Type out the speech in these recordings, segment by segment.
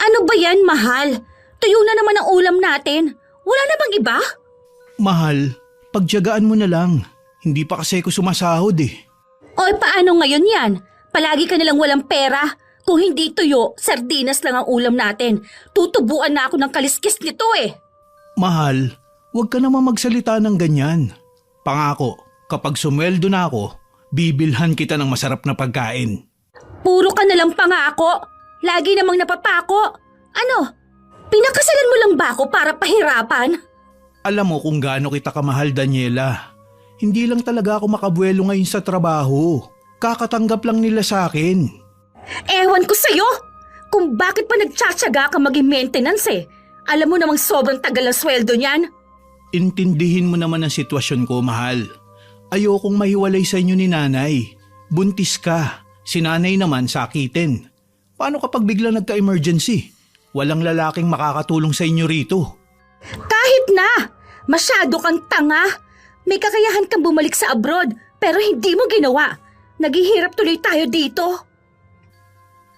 Ano ba yan, mahal? Tuyo na naman ang ulam natin. Wala na bang iba? Mahal, pagtiyagaan mo na lang. Hindi pa kasi ako sumasahod eh. O paano ngayon yan? Palagi ka nalang walang pera. Kung hindi tuyo, sardinas lang ang ulam natin. Tutubuan na ako ng kaliskis nito eh. Mahal, huwag ka naman magsalita ng ganyan. Pangako, kapag sumweldo na ako, bibilhan kita ng masarap na pagkain. Puro ka nalang pangako. Lagi namang napapako. Ano? Pinakasalan mo lang ba ako para pahirapan? Alam mo kung gaano kita kamahal, Daniela. Hindi lang talaga ako makabuelo ngayon sa trabaho. Kakatanggap lang nila sa akin. Ewan ko sa'yo! Kung bakit pa nagtsatsaga ka maging maintenance eh. Alam mo namang sobrang tagal ang sweldo niyan. Intindihin mo naman ang sitwasyon ko, mahal. Ayokong mahiwalay sa inyo ni nanay. Buntis ka. Si nanay naman sakitin. Paano kapag bigla nagka-emergency? Walang lalaking makakatulong sa inyo rito. Kahit na! Masyado kang tanga! May kakayahan kang bumalik sa abroad pero hindi mo ginawa. Naghihirap tuloy tayo dito.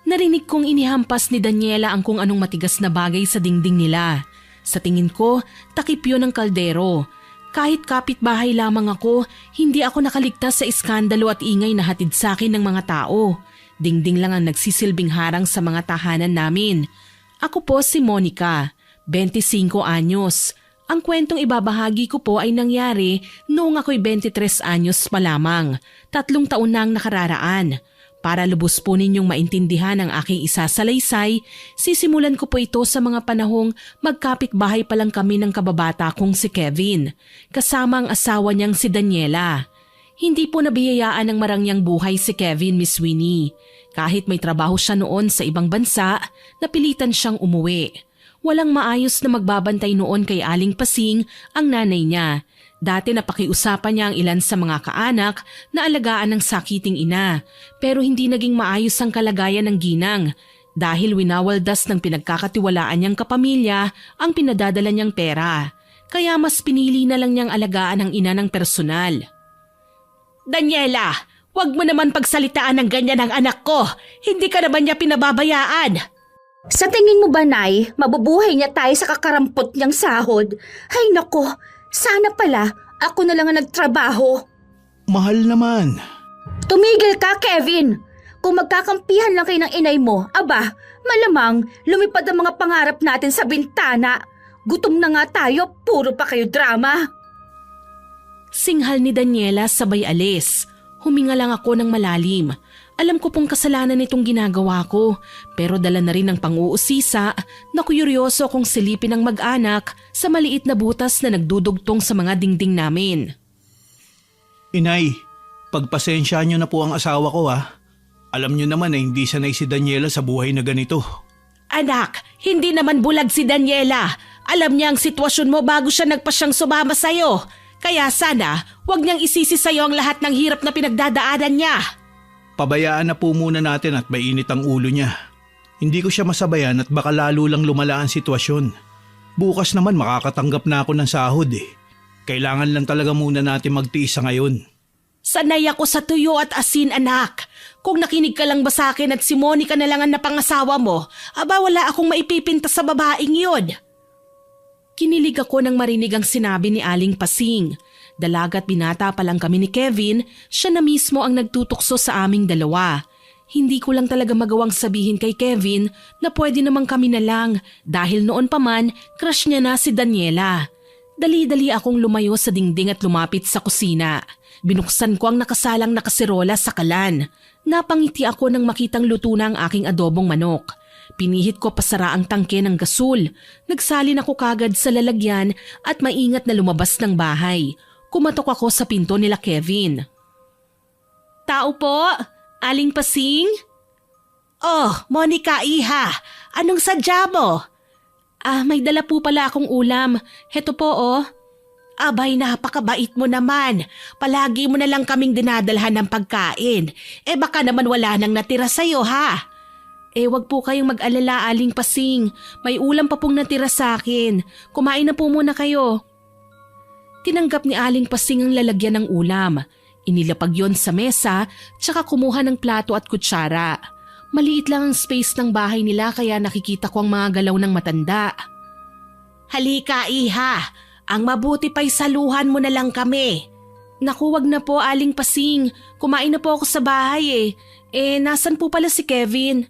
Narinig kong inihampas ni Daniela ang kung anong matigas na bagay sa dingding nila. Sa tingin ko, takip yun ng kaldero. Kahit kapitbahay lamang ako, hindi ako nakaligtas sa iskandalo at ingay na hatid sa akin ng mga tao. Dingding lang ang nagsisilbing harang sa mga tahanan namin. Ako po si Monica, 25 anyos. Ang kwentong ibabahagi ko po ay nangyari noong ako'y 23 anyos pa lamang. 3 taon na ang nakararaan. Para lubos po ninyong maintindihan ang aking isasalaysay, sisimulan ko po ito sa mga panahong magkapit-bahay pa lang kami ng kababata kong si Kevin, kasama ang asawa niyang si Daniela. Hindi po nabiyayaan ng marangyang buhay si Kevin, Miss Winnie. Kahit may trabaho siya noon sa ibang bansa, napilitan siyang umuwi. Walang maayos na magbabantay noon kay Aling Pasing ang nanay niya. Dati napakiusapan niya ang ilan sa mga kaanak na alagaan ng sakiting ina, pero hindi naging maayos ang kalagayan ng ginang dahil winawaldas ng pinagkakatiwalaan niyang kapamilya ang pinadadala niyang pera. Kaya mas pinili na lang niyang alagaan ang ina ng personal. Daniela, wag mo naman pagsalitaan ng ganyan ang anak ko. Hindi ka naman niya pinababayaan. Sa tingin mo ba, Nay, mabubuhay niya tayo sa kakarampot niyang sahod? Ay nako, sana pala ako na lang ang nagtrabaho. Mahal naman. Tumigil ka, Kevin! Kung magkakampihan lang kayo ng inay mo, aba, malamang lumipad ang mga pangarap natin sa bintana. Gutom na nga tayo, puro pa kayo drama. Singhal ni Daniela sabay alis. Huminga lang ako ng malalim. Alam ko pong kasalanan nitong ginagawa ko, pero dala na rin ng pang-uusisa na kuyuryoso kong silipin ng mag-anak sa maliit na butas na nagdudugtong sa mga dingding namin. Inay, pagpasensyaan niyo na po ang asawa ko ha. Alam niyo naman na hindi sanay si Daniela sa buhay na ganito. Anak, hindi naman bulag si Daniela. Alam niya ang sitwasyon mo bago siya nagpasyang sumama sa'yo. Kaya sana, huwag niyang isisi sa'yo ang lahat ng hirap na pinagdadaanan niya. Pabayaan na po muna natin at mainit ang ulo niya. Hindi ko siya masabayan at baka lalo lang lumala ang sitwasyon. Bukas naman makakatanggap na ako ng sahod eh. Kailangan lang talaga muna natin magtiis sa ngayon. Sanay ako sa tuyo at asin, anak. Kung nakinig ka lang ba sa akin at si Monica na lang ang napangasawa mo, aba wala akong maipipinta sa babaeng yun. Kinilig ako nang marinig ang sinabi ni Aling Pasing. Dalagat binata pa lang kami ni Kevin, siya na mismo ang nagtutukso sa aming dalawa. Hindi ko lang talaga magawang sabihin kay Kevin na pwede naman kami na lang dahil noon pa man crush niya na si Daniela. Dali-dali akong lumayo sa dingding at lumapit sa kusina. Binuksan ko ang nakasalang na kasirola sa kalan. Napangiti ako nang makitang luto na ang aking adobong manok. Pinihit ko pasara ang tangke ng gasol. Nagsalin ako kagad sa lalagyan at maingat na lumabas ng bahay. Kumatok ako sa pinto nila Kevin. Tao po? Aling Pasing? Oh, Monica iha. Anong sadya mo? May dala po pala akong ulam. Heto po oh. Abay, napakabait mo naman. Palagi mo na lang kaming dinadalhan ng pagkain. Baka naman wala nang natira sa'yo ha. Wag po kayong mag-alala, Aling Pasing. May ulam pa pong natira sa akin. Kumain na po muna kayo. Tinanggap ni Aling Pasing ang lalagyan ng ulam. Inilapag yon sa mesa, tsaka kumuha ng plato at kutsara. Maliit lang ang space ng bahay nila kaya nakikita ko ang mga galaw ng matanda. Halika, iha. Ang mabuti pa'y saluhan mo na lang kami. Naku, wag na po, Aling Pasing. Kumain na po ako sa bahay eh. Nasan po pala si Kevin?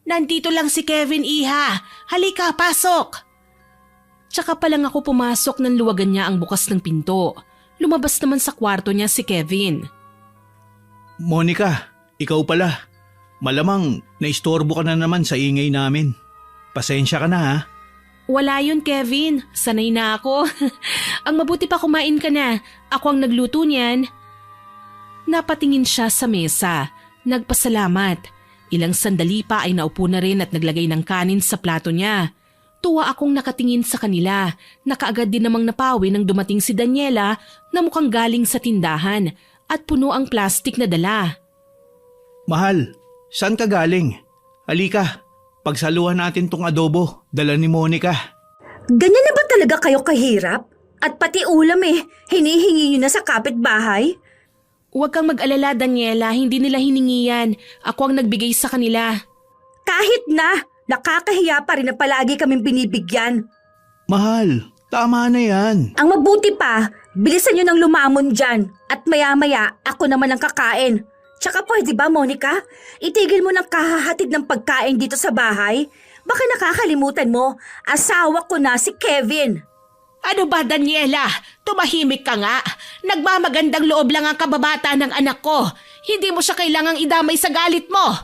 Nandito lang si Kevin, iha. Halika, pasok. Tsaka pa lang ako pumasok nang luwagan niya ang bukas ng pinto. Lumabas naman sa kwarto niya si Kevin. Monica, ikaw pala. Malamang naistorbo ka na naman sa ingay namin. Pasensya ka na ha. Wala yun, Kevin. Sanay na ako. Ang mabuti pa kumain ka na. Ako ang nagluto niyan. Napatingin siya sa mesa. Nagpasalamat. Ilang sandali pa ay naupo na rin at naglagay ng kanin sa plato niya. Tuwa akong nakatingin sa kanila. Nakaagad din namang napawi nang dumating si Daniela na mukhang galing sa tindahan at puno ang plastik na dala. Mahal, saan ka galing? Halika, pagsaluhan natin tong adobo, dala ni Monica. Ganyan na ba talaga kayo kahirap? At pati ulam hinihingi nyo na sa kapitbahay? Huwag kang mag-alala, Daniela. Hindi nila hiningi yan. Ako ang nagbigay sa kanila. Kahit na, nakakahiya pa rin na palagi kaming binibigyan. Mahal, tama na yan. Ang mabuti pa, bilisan nyo ng lumamon dyan. At maya-maya, ako naman ang kakain. Tsaka pwede ba, Monica? Itigil mo ng kahahatid ng pagkain dito sa bahay. Baka nakakalimutan mo, asawa ko na si Kevin. Ano ba, Daniela? Tumahimik ka nga. Nagmamagandang loob lang ang kababata ng anak ko. Hindi mo siya kailangang idamay sa galit mo.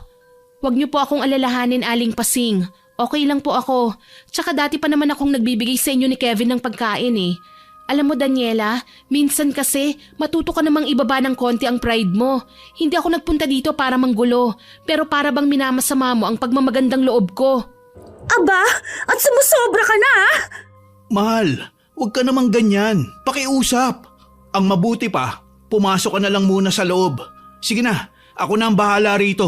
Huwag niyo po akong alalahanin, Aling Pasing. Okay lang po ako. Tsaka dati pa naman akong nagbibigay sa inyo ni Kevin ng pagkain eh. Alam mo, Daniela, minsan kasi matuto ka namang ibaba ng konti ang pride mo. Hindi ako nagpunta dito para manggulo, pero para bang minamasama mo ang pagmamagandang loob ko. Aba, at sumusobra ka na ah! Mahal, huwag ka namang ganyan. Pakiusap. Ang mabuti pa, pumasok ka na lang muna sa loob. Sige na, ako na ang bahala rito.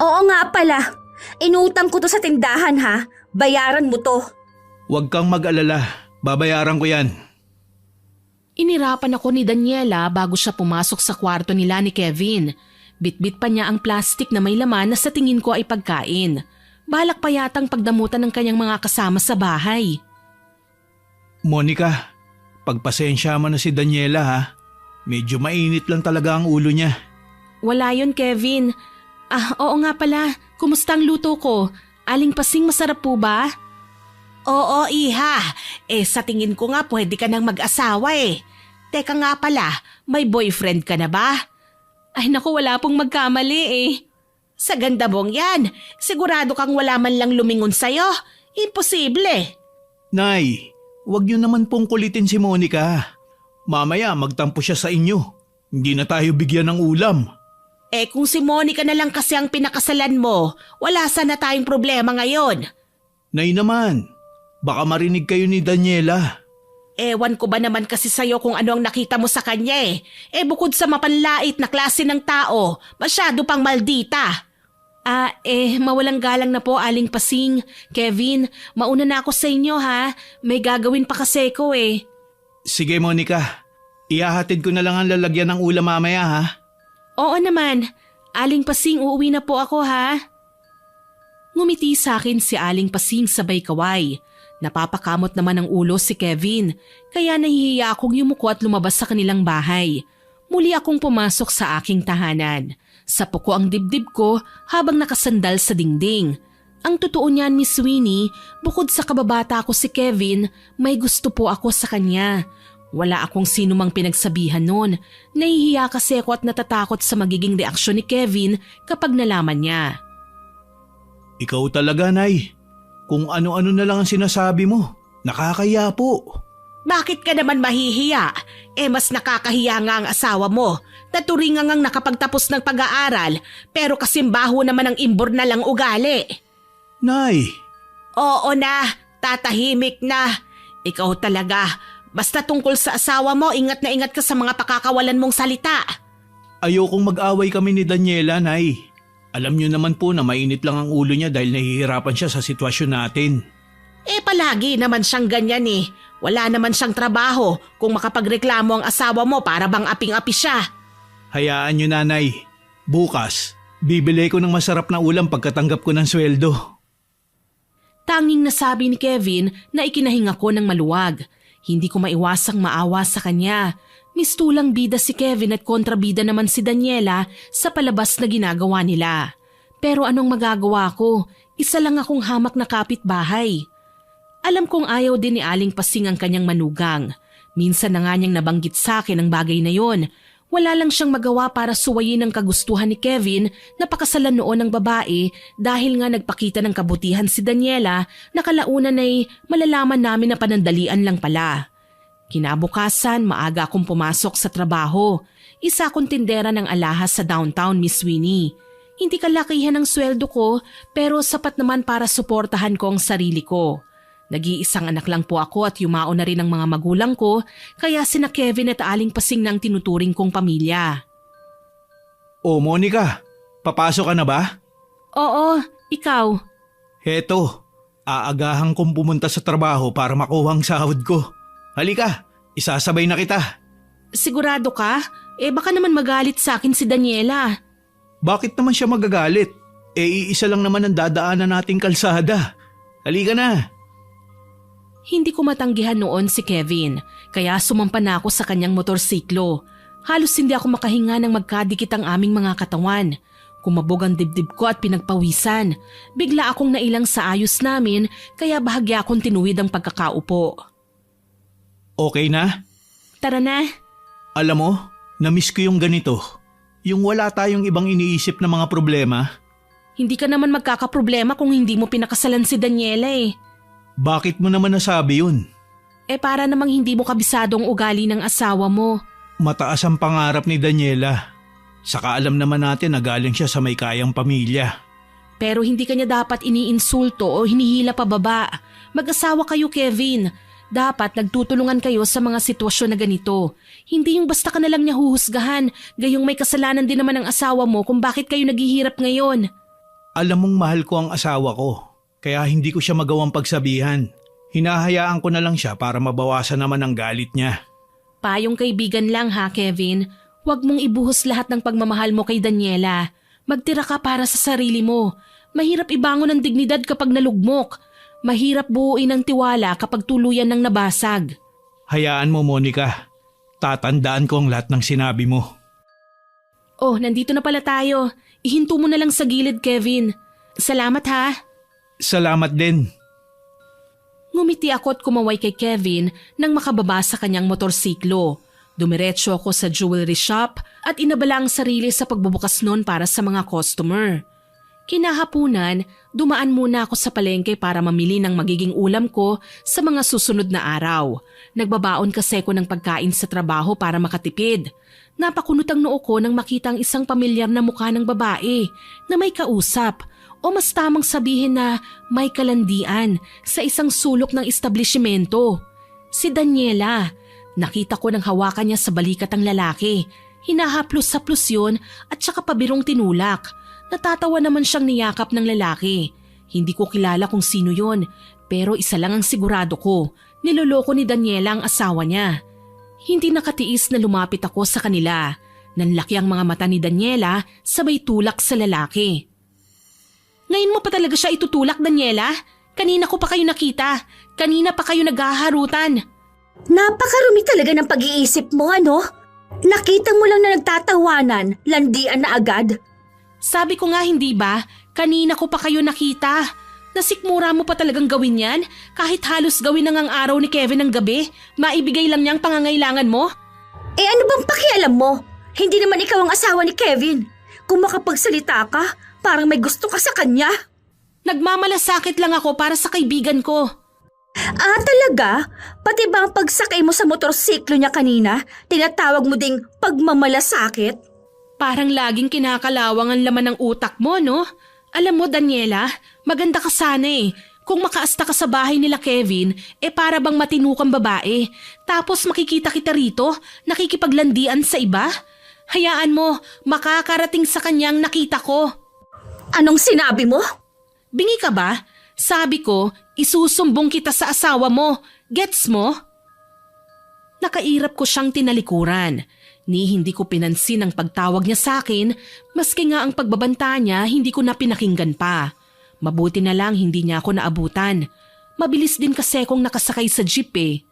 Oo nga pala, inutang ko to sa tindahan ha. Bayaran mo to. Huwag kang mag-alala, babayaran ko yan. Inirapan ako ni Daniela bago siya pumasok sa kwarto nila ni Kevin. Bitbit pa niya ang plastik na may laman na sa tingin ko ay pagkain. Balak pa yatang pagdamutan ng kanyang mga kasama sa bahay. Monica, pagpasensya mo na si Daniela ha. Medyo mainit lang talaga ang ulo niya. Wala yun, Kevin. Oo nga pala. Kumusta ang luto ko? Aling Pasing, masarap po ba? Oo, iha. Sa tingin ko nga pwede ka nang mag-asawa eh. Teka nga pala, may boyfriend ka na ba? Ay naku, wala pong magkamali eh. Sa ganda mong yan, sigurado kang wala man lang lumingon sa'yo. Imposible. Nay, huwag niyo naman pong kulitin si Monica. Mamaya magtampo siya sa inyo. Hindi na tayo bigyan ng ulam. Kung si Monica na lang kasi ang pinakasalan mo, wala sana tayong problema ngayon. Nay naman, baka marinig kayo ni Daniela. Ewan ko ba naman kasi sa'yo kung ano ang nakita mo sa kanya eh. Bukod sa mapanlait na klase ng tao, masyado pang maldita. Mawalang galang na po, Aling Pasing. Kevin, mauna na ako sa inyo ha. May gagawin pa kasi ko eh. Sige Monica, ihahatid ko na lang ang lalagyan ng ulam mamaya ha. Oo naman. Aling Pasing, uuwi na po ako ha. Ngumiti sa akin si Aling Pasing sabay kaway. Napapakamot naman ang ulo si Kevin, kaya nahihiya akong yumuko at lumabas sa kanilang bahay. Muli akong pumasok sa aking tahanan. Sapo ko ang dibdib ko habang nakasandal sa dingding. Ang totoo niyan, Miss Winnie, bukod sa kababata ko si Kevin, may gusto po ako sa kanya. Wala akong sinumang pinagsabihan noon. Nahihiya kasi ako at natatakot sa magiging reaksyon ni Kevin kapag nalaman niya. Ikaw talaga, Nay. Kung ano-ano na lang ang sinasabi mo, nakakaya po. Bakit ka naman mahihiya? Mas nakakahiya nga ang asawa mo. Naturingan ngang nakapagtapos ng pag-aaral, pero kasimbaho naman ang imbor na lang ugali. Nay! Oo na, tatahimik na. Ikaw talaga, basta tungkol sa asawa mo, ingat na ingat ka sa mga pakakawalan mong salita. Ayokong mag-away kami ni Daniela, Nay. Alam niyo naman po na mainit lang ang ulo niya dahil nahihirapan siya sa sitwasyon natin. Palagi naman siyang ganyan eh. Wala naman siyang trabaho kung makapagreklamo ang asawa mo para bang aping-api siya. Hayaan niyo, Nanay. Bukas, Bibili ko ng masarap na ulam pagkatanggap ko ng sweldo. Tanging nasabi ni Kevin na ikinahinga ko ng maluwag. Hindi ko maiwasang maawa sa kanya. Mistulang bida si Kevin at kontrabida naman si Daniela sa palabas na ginagawa nila. Pero anong magagawa ko? Isa lang akong hamak na kapitbahay. Alam kong ayaw din ni Aling Pasing ang kanyang manugang. Minsan na nga niyang nabanggit sa akin ang bagay na yon. Wala lang siyang magawa para suwayin ang kagustuhan ni Kevin na pakasalan noon ng babae dahil nga nagpakita ng kabutihan si Daniela na kalaunan ay malalaman namin na panandalian lang pala. Kinabukasan, maaga akong pumasok sa trabaho. Isa akong tindera ng alahas sa downtown, Miss Winnie. Hindi kalakihan ang sweldo ko pero sapat naman para suportahan ko ang sarili ko. Nag-iisang anak lang po ako at yumao na rin ang mga magulang ko kaya sina Kevin at Aling Pasing na ang tinuturing kong pamilya. O Monica, papasok ka na ba? Oo, ikaw. Heto, aagahan kong pumunta sa trabaho para makuha ang sahod ko. Halika, isasabay na kita. Sigurado ka? Baka naman magalit sa akin si Daniela. Bakit naman siya magagalit? Iisa lang naman ang dadaanan nating kalsada. Halika na. Hindi ko matanggihan noon si Kevin, kaya sumampa na ako sa kanyang motorsiklo. Halos hindi ako makahinga nang magkadikit ang aming mga katawan. Kumabog ang dibdib ko at pinagpawisan. Bigla akong nailang sa ayos namin, kaya bahagya akong tinuwid ang pagkakaupo. Okay na? Tara na. Alam mo, namiss ko yung ganito. Yung wala tayong ibang iniisip na mga problema. Hindi ka naman magkakaproblema kung hindi mo pinakasalan si Daniela eh. Bakit mo naman nasabi yun? Para namang hindi mo kabisadong ugali ng asawa mo. Mataas ang pangarap ni Daniela. Saka alam naman natin na galing siya sa may kayang pamilya. Pero hindi kanya dapat iniinsulto o hinihila pababa. Mag-asawa kayo, Kevin. Dapat nagtutulungan kayo sa mga sitwasyon na ganito. Hindi yung basta ka na lang niya huhusgahan, gayong may kasalanan din naman ang asawa mo kung bakit kayo naghihirap ngayon. Alam mong mahal ko ang asawa ko. Kaya hindi ko siya magawang pagsabihan. Hinahayaan ko na lang siya para mabawasan naman ang galit niya. Payong kaibigan lang ha, Kevin. Huwag mong ibuhos lahat ng pagmamahal mo kay Daniela. Magtira ka para sa sarili mo. Mahirap ibangon ang dignidad kapag nalugmok. Mahirap buuin ang tiwala kapag tuluyan ng nabasag. Hayaan mo, Monica. Tatandaan ko ang lahat ng sinabi mo. Oh, nandito na pala tayo. Ihinto mo na lang sa gilid, Kevin. Salamat ha. Salamat din. Ngumiti ako at kumaway kay Kevin nang makababa sa kanyang motorsiklo. Dumiretso ako sa jewelry shop at inabala ang sarili sa pagbubukas noon para sa mga customer. Kinahapunan, dumaan muna ako sa palengke para mamili ng magiging ulam ko sa mga susunod na araw. Nagbabaon kasi ko ng pagkain sa trabaho para makatipid. Napakunot ang noo ko nang makita ang isang pamilyar na mukha ng babae na may kausap. O mas tamang sabihin na may kalandian sa isang sulok ng establishmento. Si Daniela. Nakita ko nang hawakan niya sa balikat ang lalaki. Hinahaplos-haplos yun at saka pabirong tinulak. Natatawa naman siyang niyakap ng lalaki. Hindi ko kilala kung sino yon, pero isa lang ang sigurado ko. Niloloko ni Daniela ang asawa niya. Hindi nakatiis na lumapit ako sa kanila. Nanlaki ang mga mata ni Daniela sabay tulak sa lalaki. Ngayon mo pa talaga siya itutulak, Daniela? Kanina ko pa kayo nakita. Kanina pa kayo naghaharutan. Napakarumi talaga ng pag-iisip mo, ano? Nakita mo lang na nagtatawanan, landian na agad. Sabi ko nga hindi ba, kanina ko pa kayo nakita. Nasikmura mo pa talagang gawin yan? Kahit halos gawin na ngang araw ni Kevin ng gabi, maibigay lang niyang pangangailangan mo? Ano bang pakialam mo? Hindi naman ikaw ang asawa ni Kevin. Kung makapagsalita ka, parang may gusto ka sa kanya. Nagmamalasakit lang ako para sa kaibigan ko. Talaga? Pati ba ang pagsakay mo sa motorsiklo niya kanina, tinatawag mo ding pagmamalasakit? Parang laging kinakalawang ang laman ng utak mo, no? Alam mo, Daniela, maganda ka sana eh. Kung makaasta ka sa bahay nila Kevin, para bang matinukang babae. Tapos makikita kita rito, nakikipaglandian sa iba. Hayaan mo, makakarating sa kanyang nakita ko. Anong sinabi mo? Bingi ka ba? Sabi ko, isusumbong kita sa asawa mo. Gets mo? Nakairap ko siyang tinalikuran. Ni hindi ko pinansin ang pagtawag niya sa akin, maski nga ang pagbabanta niya hindi ko na pinakinggan pa. Mabuti na lang hindi niya ako naabutan. Mabilis din kasi akong nakasakay sa jeep eh.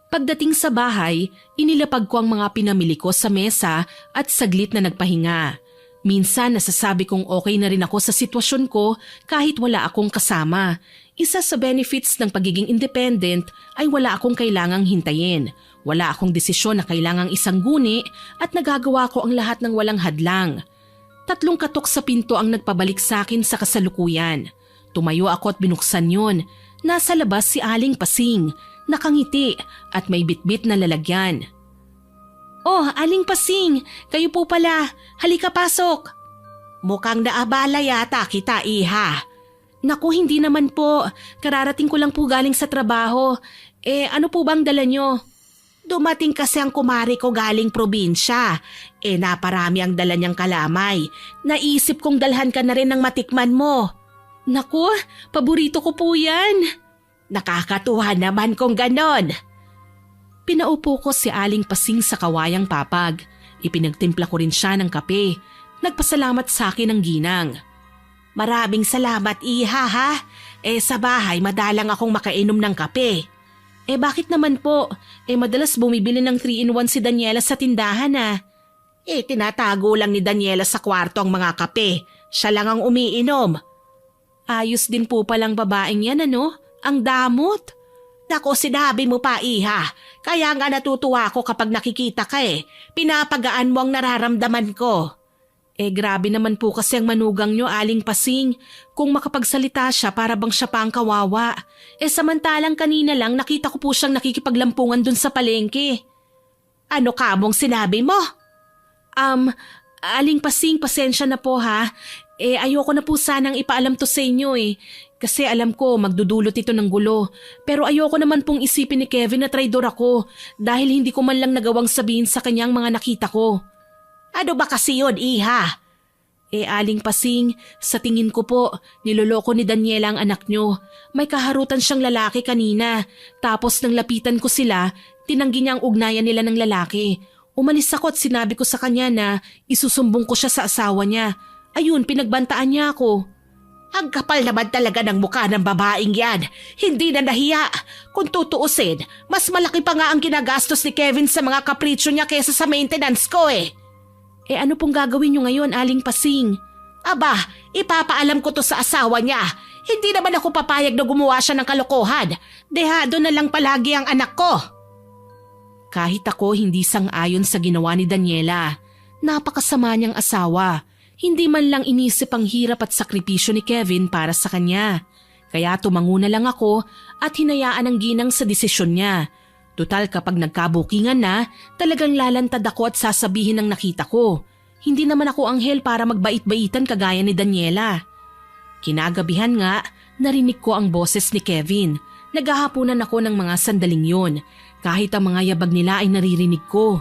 Pagdating sa bahay, inilapag ko ang mga pinamili ko sa mesa at saglit na nagpahinga. Minsan nasasabi kong okay na rin ako sa sitwasyon ko kahit wala akong kasama. Isa sa benefits ng pagiging independent ay wala akong kailangang hintayin. Wala akong desisyon na kailangang isangguni at nagagawa ko ang lahat ng walang hadlang. 3 katok sa pinto ang nagpabalik sa akin sa kasalukuyan. Tumayo ako at binuksan yon. Nasa labas si Aling Pasing, nakangiti at may bitbit na lalagyan. "Oh, Aling Pasing, kayo po pala. Halika pasok." "Mukhang naabala yata kita, iha." "Naku, hindi naman po. Kararating ko lang po galing sa trabaho. Ano po bang dala nyo?" "Dumating kasi ang kumari ko galing probinsya. Naparami ang dala niyang kalamay. Naisip kong dalhan ka na rin ng matikman mo." "Naku, paborito ko po yan." "Nakakatuwa naman kung ganon." Pinaupo ko si Aling Pasing sa kawayang papag. Ipinagtimpla ko rin siya ng kape. Nagpasalamat sa akin ng ginang. "Maraming salamat, iha ha. Sa bahay madalang akong makainom ng kape." Bakit naman po? Madalas bumibili ng 3-in-1 si Daniela sa tindahan ah." Tinatago lang ni Daniela sa kwarto ang mga kape. Siya lang ang umiinom." "Ayos din po palang babaeng yan ano? Ang damot." "Nako, sinabi mo pa iha. Kaya nga natutuwa ako kapag nakikita ka eh. Pinapagaan mo ang nararamdaman ko." Grabe naman po kasi ang manugang nyo, Aling Pasing. Kung makapagsalita siya para bang siya pa ang kawawa. Samantalang kanina lang nakita ko po siyang nakikipaglampungan dun sa palengke. "Ano ka mong sinabi mo?" Aling Pasing, pasensya na po ha. Ayoko na po sanang ipaalam to sa inyo eh. Kasi alam ko magdudulot ito ng gulo. Pero ayoko naman pong isipin ni Kevin na traidor ako dahil hindi ko man lang nagawang sabihin sa kanyang mga nakita ko. "Ano ba kasi yun, iha?" Aling Pasing, sa tingin ko po, niloloko ni Daniela ang anak nyo. May kaharutan siyang lalaki kanina. Tapos nang lapitan ko sila, tinanggi niya ang ugnayan nila ng lalaki. Umalis ako at sinabi ko sa kanya na isusumbong ko siya sa asawa niya. Ayun, pinagbantaan niya ako. "Ang kapal naman talaga ng mukha ng babaeng yan. Hindi na nahiya. Kung tutuusin, mas malaki pa nga ang ginagastos ni Kevin sa mga kapritsyo niya kaysa sa maintenance ko eh." Ano pong gagawin niyo ngayon, Aling Pasing? "Aba, ipapaalam ko to sa asawa niya. Hindi naman ako papayag na gumawa siya ng kalokohan. Dehado na lang palagi ang anak ko." Kahit ako hindi sang-ayon sa ginawa ni Daniela. Napakasama niyang asawa. Hindi man lang inisip ang hirap at sakripisyo ni Kevin para sa kanya. Kaya tumango na lang ako at hinayaan ang ginang sa desisyon niya. Tutal kapag nagkabukingan na, talagang lalantad ako at sasabihin ang nakita ko. Hindi naman ako anghel para magbait-baitan kagaya ni Daniela. Kinagabihan nga, narinig ko ang boses ni Kevin. Naghahapunan ako ng mga sandaling yun. Kahit ang mga yabag nila ay naririnig ko.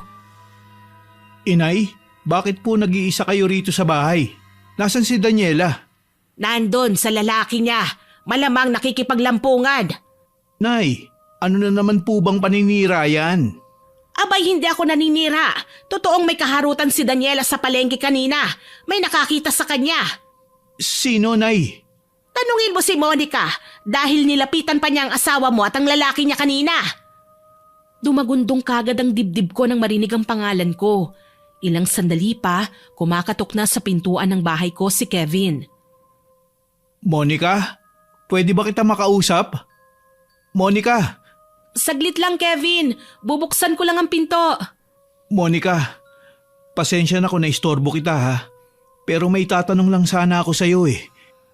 "Inay, bakit po nag-iisa kayo rito sa bahay? Nasaan si Daniela?" "Nandun sa lalaki niya. Malamang nakikipaglampungan." "Nay, ano na naman po bang paninira yan?" "Abay, hindi ako naninira. Totoong may kaharutan si Daniela sa palengke kanina. May nakakita sa kanya." "Sino, Nay?" "Tanungin mo si Monica dahil nilapitan pa niya ang asawa mo at ang lalaki niya kanina." Dumagundong kagad ang dibdib ko nang marinig ang pangalan ko. Ilang sandali pa, kumakatok na sa pintuan ng bahay ko si Kevin. "Monica, pwede ba kita makausap? Monica!" "Saglit lang, Kevin. Bubuksan ko lang ang pinto." "Monica, pasensya na kung naistorbo kita ha. Pero may tatanong lang sana ako sa'yo eh."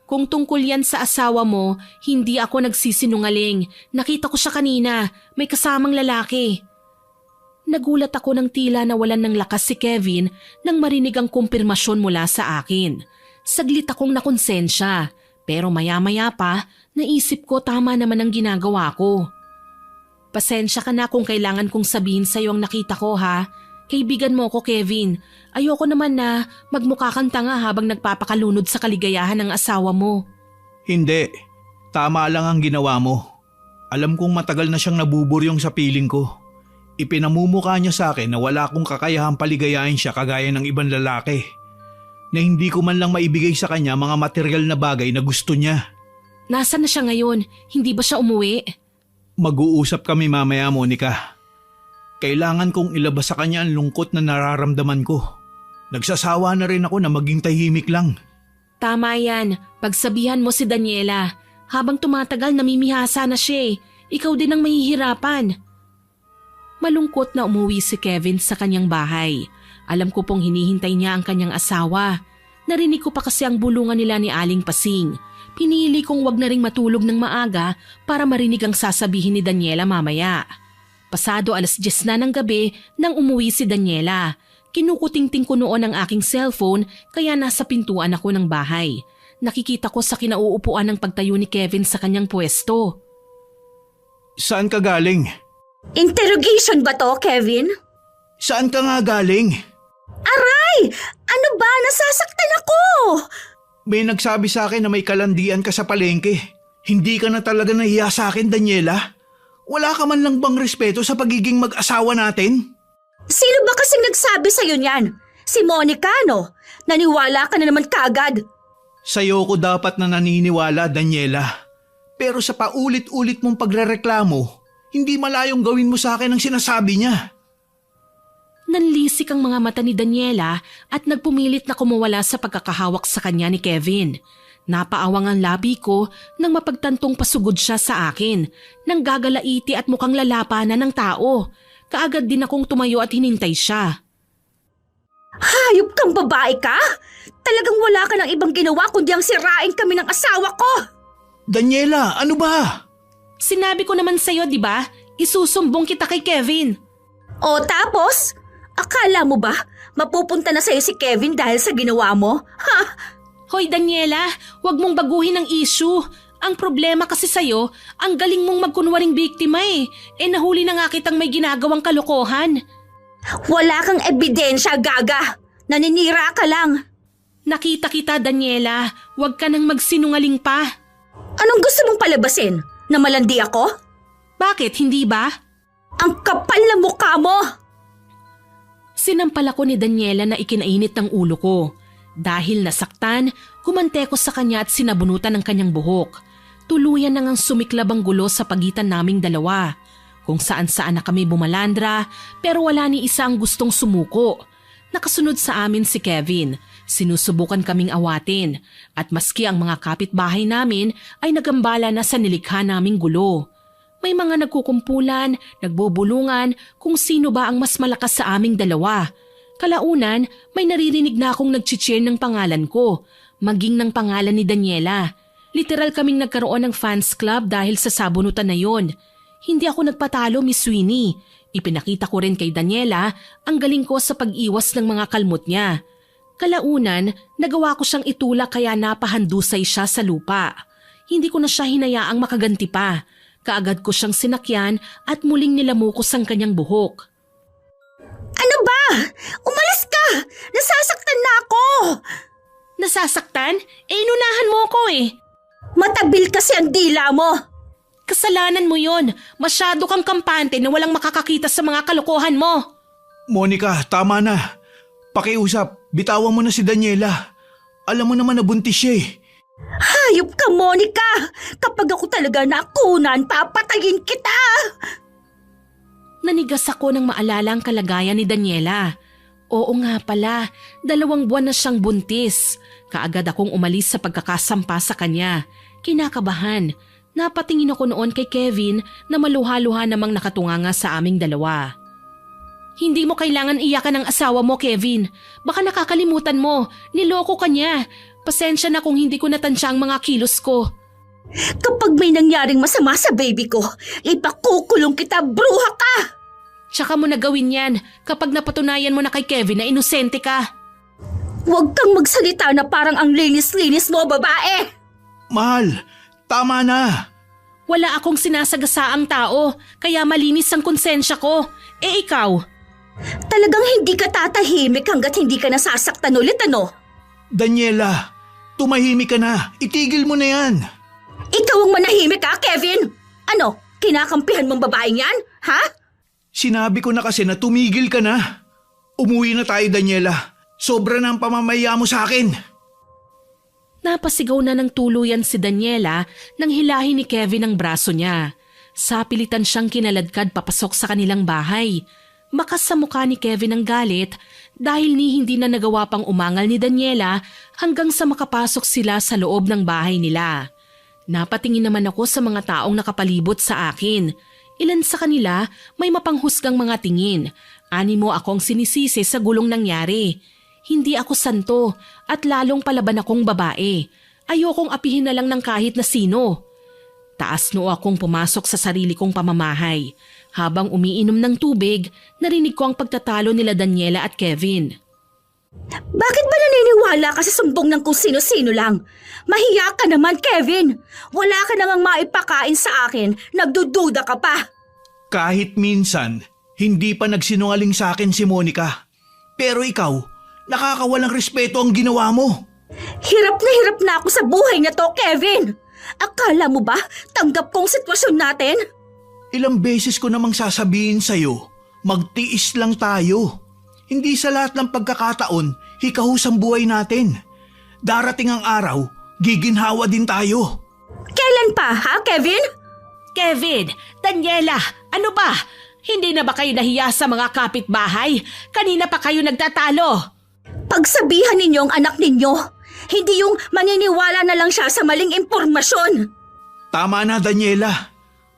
"Kung tungkol yan sa asawa mo, hindi ako nagsisinungaling. Nakita ko siya kanina. May kasamang lalaki." Nagulat ako ng tila nawalan ng lakas si Kevin nang marinig ang kumpirmasyon mula sa akin. Saglit akong nakonsensya, pero maya-maya pa, naisip ko tama naman ang ginagawa ko. "Pasensya ka na kung kailangan kong sabihin sa'yo ang nakita ko ha. Kaibigan mo ko, Kevin. Ayoko naman na magmukha kang tanga habang nagpapakalunod sa kaligayahan ng asawa mo." "Hindi, tama lang ang ginawa mo. Alam kong matagal na siyang nabuburyong sa piling ko. Ipinamumukha niya sa akin na wala akong kakayahang paligayahin siya kagaya ng ibang lalaki. Na hindi ko man lang maibigay sa kanya mga material na bagay na gusto niya. Nasaan na siya ngayon? Hindi ba siya umuwi? Mag-uusap kami mamaya, Monica. Kailangan kong ilabas sa kanya ang lungkot na nararamdaman ko. Nagsasawa na rin ako na maging tahimik lang. Tama yan. Pagsabihan mo si Daniela. Habang tumatagal namimihasa na siya eh. Ikaw din ang mahihirapan. Malungkot na umuwi si Kevin sa kanyang bahay. Alam ko pong hinihintay niya ang kanyang asawa. Narinig ko pa kasi ang bulungan nila ni Aling Pasing. Pinili kong wag na ring matulog ng maaga para marinig ang sasabihin ni Daniela mamaya. Pasado 10:00 na ng gabi nang umuwi si Daniela. Kinukutingting ko noon ang aking cellphone kaya nasa pintuan ako ng bahay. Nakikita ko sa kinauupuan ng pagtayo ni Kevin sa kanyang pwesto. Saan ka galing? Interrogation ba to, Kevin? Saan ka nga galing? Aray! Ano ba? Nasasaktan ako! May nagsabi sa akin na may kalandian ka sa palengke. Hindi ka na talaga nahiya sa akin, Daniela? Wala ka man lang bang respeto sa pagiging mag-asawa natin? Sino ba kasing nagsabi sa'yo niyan? Si Monica, no? Naniwala ka na naman kagad. Sa'yo ko dapat na naniniwala, Daniela. Pero sa paulit-ulit mong pagrereklamo, hindi malayong gawin mo sa akin ang sinasabi niya. Nanlisik ang mga mata ni Daniela at nagpumilit na kumawala sa pagkakahawak sa kanya ni Kevin. Napaawang ang labi ko nang mapagtantong pasugod siya sa akin, nang gagalaiti at mukhang lalapanan ng tao. Kaagad din akong tumayo at hinintay siya. Hayop kang babae ka? Talagang wala ka ng ibang ginawa kundi ang sirain kami ng asawa ko. Daniela, ano ba? Sinabi ko naman sa'yo, di ba? Isusumbong kita kay Kevin. O tapos? Akala mo ba mapupunta na sa'yo si Kevin dahil sa ginawa mo? Ha? Hoy Daniela, wag mong baguhin ang issue. Ang problema kasi sa'yo, ang galing mong magkunwaring biktima eh. Nahuli na nga kitang may ginagawang kalokohan. Wala kang ebidensya, gaga. Naninira ka lang. Nakita kita, Daniela. Wag ka nang magsinungaling pa. Anong gusto mong palabasin? Na malandi ako? Bakit, hindi ba? Ang kapal na mukha mo! Sinampal ako ni Daniela na ikinainit ng ulo ko. Dahil nasaktan, kumante ko sa kanya at sinabunutan ng kanyang buhok. Tuluyan na ngang sumiklab ang gulo sa pagitan naming dalawa. Kung saan-saan na kami bumalandra, pero wala ni isa ang gustong sumuko. Nakasunod sa amin si Kevin. Sinusubukan kaming awatin. At maski ang mga kapitbahay namin ay nagambala na sa nilikha naming gulo. May mga nagkukumpulan, nagbubulungan kung sino ba ang mas malakas sa aming dalawa. Kalaunan, may naririnig na akong nag-cheer ng pangalan ko, maging ng pangalan ni Daniela. Literal kaming nagkaroon ng fans club dahil sa sabunutan na yon. Hindi ako nagpatalo, Miss Sweeney. Ipinakita ko rin kay Daniela ang galing ko sa pag-iwas ng mga kalmot niya. Kalaunan, nagawa ko siyang itulak kaya napahandusay siya sa lupa. Hindi ko na siya hinayaang makaganti pa. Kaagad ko siyang sinakyan at muling nilamukos ang kanyang buhok. Ano ba? Umalis ka! Nasasaktan na ako! Nasasaktan? Inunahan mo ko eh. Matabil kasi ang dila mo! Kasalanan mo yon. Masyado kang kampante na walang makakakita sa mga kalokohan mo. Monica, tama na. Pakiusap, bitawan mo na si Daniela. Alam mo naman na buntis siya eh. Hayop ka, Monica! Kapag ako talaga nakunan, papatayin kita! Nanigas ako nang maalala ang kalagayan ni Daniela. Oo nga pala, 2 buwan na siyang buntis. Kaagad akong umalis sa pagkakasampa sa kanya. Kinakabahan. Napatingin ako noon kay Kevin na maluha-luha namang nakatunganga sa aming dalawa. Hindi mo kailangan iyakan ng asawa mo, Kevin. Baka nakakalimutan mo. Niloko ka niya. Pasensya na kung hindi ko natansya ang mga kilos ko. Kapag may nangyaring masama sa baby ko, ipakukulong kita, bruha ka! Tsaka mo na gawin yan kapag napatunayan mo na kay Kevin na inosente ka. Huwag kang magsalita na parang ang linis-linis mo, babae! Mahal, tama na. Wala akong sinasagasaang tao, kaya malinis ang konsensya ko. Ikaw? Talagang hindi ka tatahimik hanggat hindi ka nasasaktan ulit, ano? Daniela, tumahimik ka na. Itigil mo na yan. Ikaw ang manahimik, ha, Kevin? Ano, kinakampihan mong babaeng yan, ha? Sinabi ko na kasi na tumigil ka na. Umuwi na tayo, Daniela. Sobra na ang pamamaya mo sa akin. Napasigaw na ng tuluyan si Daniela nang hilahin ni Kevin ang braso niya. Sapilitan siyang kinaladkad papasok sa kanilang bahay. Makas sa mukha ni Kevin ang galit dahil hindi na nagawa pang umangal ni Daniela hanggang sa makapasok sila sa loob ng bahay nila. Napatingin naman ako sa mga taong nakapalibot sa akin. Ilan sa kanila may mapanghusgang mga tingin. Animo akong sinisisi sa gulong nangyari. Hindi ako santo at lalong palaban akong babae. Ayokong apihin na lang ng kahit na sino. Taas noo akong pumasok sa sarili kong pamamahay. Habang umiinom ng tubig, narinig ko ang pagtatalo nila Daniela at Kevin. Bakit ba naniniwala ka sa sumbong ng kung sino-sino lang? Mahiya ka naman, Kevin. Wala ka namang maipakain sa akin. Nagdududa ka pa. Kahit minsan, hindi pa nagsinungaling sa akin si Monica. Pero ikaw, nakakawalang respeto ang ginawa mo. Hirap na ako sa buhay na to, Kevin. Akala mo ba tanggap kong sitwasyon natin? Ilang beses ko namang sasabihin sa'yo, magtiis lang tayo. Hindi sa lahat ng pagkakataon, hikahus ang buhay natin. Darating ang araw, giginhawa din tayo. Kailan pa, ha, Kevin? Kevin, Daniela, ano ba? Hindi na ba kayo nahiya sa mga kapitbahay? Kanina pa kayo nagtatalo. Pagsabihan ninyo ang anak ninyo. Hindi yung maniniwala na lang siya sa maling impormasyon. Tama na, Daniela.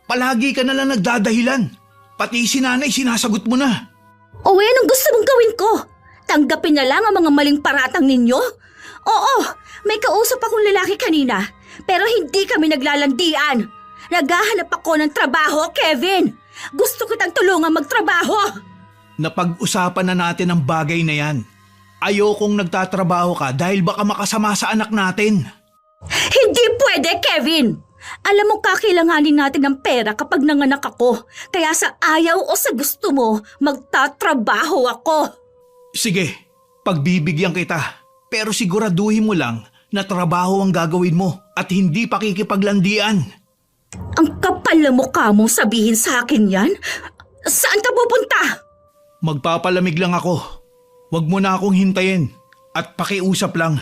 Palagi ka na lang nagdadahilan. Pati si nanay sinasagot mo na. O anong gusto mong gawin ko? Tanggapin na lang ang mga maling paratang ninyo? Oo, may kausap akong lalaki kanina. Pero hindi kami naglalandian. Naghahanap ako ng trabaho, Kevin. Gusto kitang tulungan magtrabaho. Napag-usapan na natin ang bagay na yan. Ayokong nagtatrabaho ka dahil baka makasama sa anak natin. Hindi pwede, Kevin. Alam mo kakailanganin natin ng pera kapag nanganak ako. Kaya sa ayaw o sa gusto mo, magtatrabaho ako. Sige, pagbibigyan kita. Pero siguraduhin mo lang na trabaho ang gagawin mo at hindi pakikipaglandian. Ang kapal na mukha mong sabihin sa akin yan? Saan ka pupunta? Magpapalamig lang ako. Huwag mo na akong hintayin at pakiusap lang.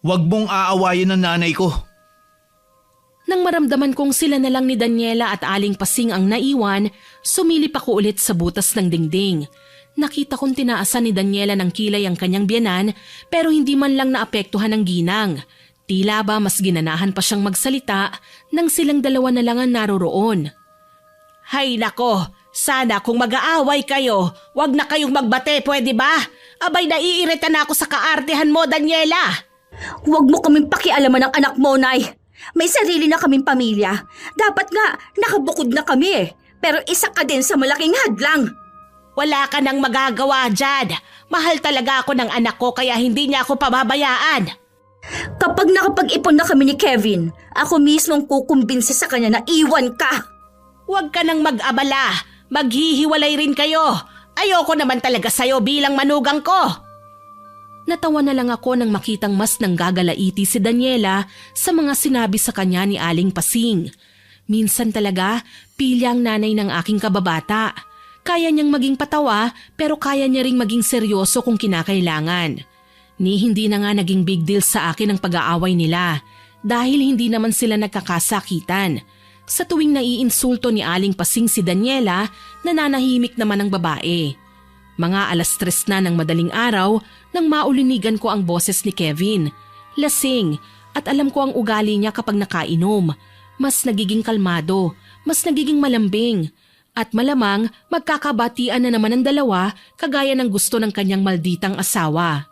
Huwag mong aawayin ang nanay ko. Nang maramdaman kong sila na lang ni Daniela at Aling Pasing ang naiwan, sumilip ako ulit sa butas ng dingding. Nakita kong tinaasan ni Daniela ng kilay ang kanyang biyanan pero hindi man lang naapektuhan ng ginang. Tila ba mas ginanahan pa siyang magsalita nang silang dalawa na lang ang naroroon. Hay nako, sana kung mag-aaway kayo, wag na kayong magbate, pwede ba? Abay, naiirita na ako sa kaartehan mo, Daniela. Huwag mo kaming pakialaman ng anak mo, Nay. May sarili na kaming pamilya. Dapat nga, nakabukod na kami eh. Pero isa ka din sa malaking hadlang. Wala ka nang magagawa dyan. Mahal talaga ako ng anak ko kaya hindi niya ako pababayaan. Kapag nakapag-ipon na kami ni Kevin, ako mismong kukumbinsi sa kanya na iwan ka. Huwag ka nang mag-abala. Maghihiwalay rin kayo. Ayoko naman talaga sa'yo bilang manugang ko. Natawa na lang ako nang makitang mas nanggagalaiti si Daniela sa mga sinabi sa kanya ni Aling Pasing. Minsan talaga, pilya ang nanay ng aking kababata. Kaya niyang maging patawa pero kaya niya ring maging seryoso kung kinakailangan. Hindi na nga naging big deal sa akin ang pag-aaway nila dahil hindi naman sila nagkakasakitan. Sa tuwing naiinsulto ni Aling Pasing si Daniela, nananahimik naman ang babae. Mga 3:00 na ng madaling araw nang maulinigan ko ang boses ni Kevin. Lasing at alam ko ang ugali niya kapag nakainom. Mas nagiging kalmado, mas nagiging malambing. At malamang magkakabatian na naman ang dalawa kagaya ng gusto ng kanyang malditang asawa.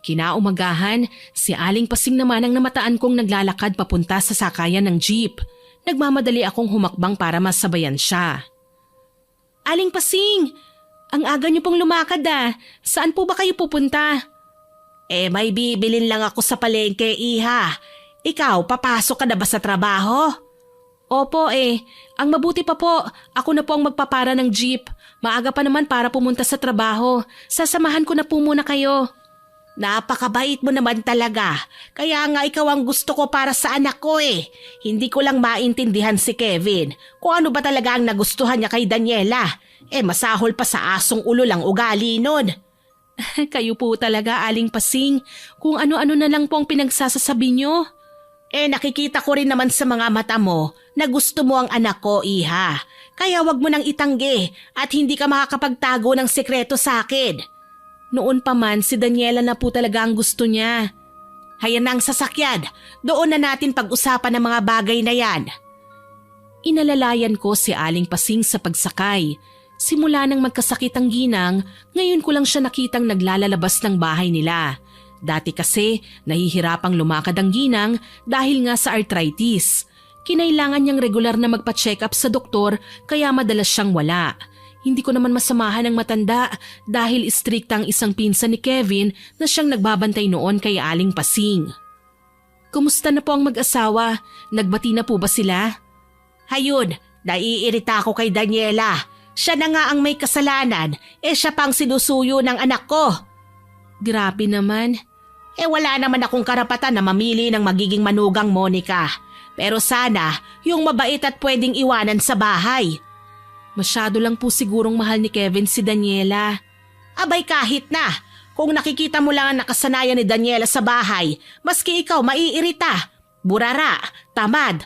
Kinaumagahan, si Aling Pasing naman ang namataan kong naglalakad papunta sa sakayan ng jeep. Nagmamadali akong humakbang para masabayan siya. Aling Pasing, ang aga niyo pong lumakad ah. Saan po ba kayo pupunta? May bibilin lang ako sa palengke, iha. Ikaw, papasok ka na ba sa trabaho? Opo ang mabuti pa po, ako na po ang magpapara ng jeep. Maaga pa naman para pumunta sa trabaho. Sasamahan ko na po muna kayo. Napakabait mo naman talaga. Kaya nga ikaw ang gusto ko para sa anak ko eh. Hindi ko lang maintindihan si Kevin kung ano ba talaga ang nagustuhan niya kay Daniela. Masahol pa sa asong ulo lang ugali nun. Kayo po talaga, Aling Pasing. Kung ano-ano na lang po ang pinagsasasabi nyo. Nakikita ko rin naman sa mga mata mo na gusto mo ang anak ko, Iha. Kaya wag mo nang itanggi at hindi ka makakapagtago ng sekreto sa akin. Noon pa man, si Daniela na po talaga ang gusto niya. Hayan na ang sasakyan. Doon na natin pag-usapan ng mga bagay na yan. Inalalayan ko si Aling Pasing sa pagsakay. Simula nang magkasakit ang ginang, ngayon ko lang siya nakitang naglalalabas ng bahay nila. Dati kasi, nahihirapang lumakad ang ginang dahil nga sa arthritis. Kinailangan niyang regular na magpa-check up sa doktor kaya madalas siyang wala. Hindi ko naman masamahan ang matanda dahil istrikta ang isang pinsan ni Kevin na siyang nagbabantay noon kay Aling Pasing. Kumusta na po ang mag-asawa? Nagbati na po ba sila? Hayun, naiirita ako kay Daniela. Siya na nga ang may kasalanan, siya pang sinusuyo ng anak ko. Grabe naman. Wala naman akong karapatan na mamili ng magiging manugang Monica. Pero sana, yung mabait at pwedeng iwanan sa bahay. Masyado lang po sigurong mahal ni Kevin si Daniela. Abay kahit na, kung nakikita mo lang ang nakasanayan ni Daniela sa bahay, maski ikaw maiirita, burara, tamad.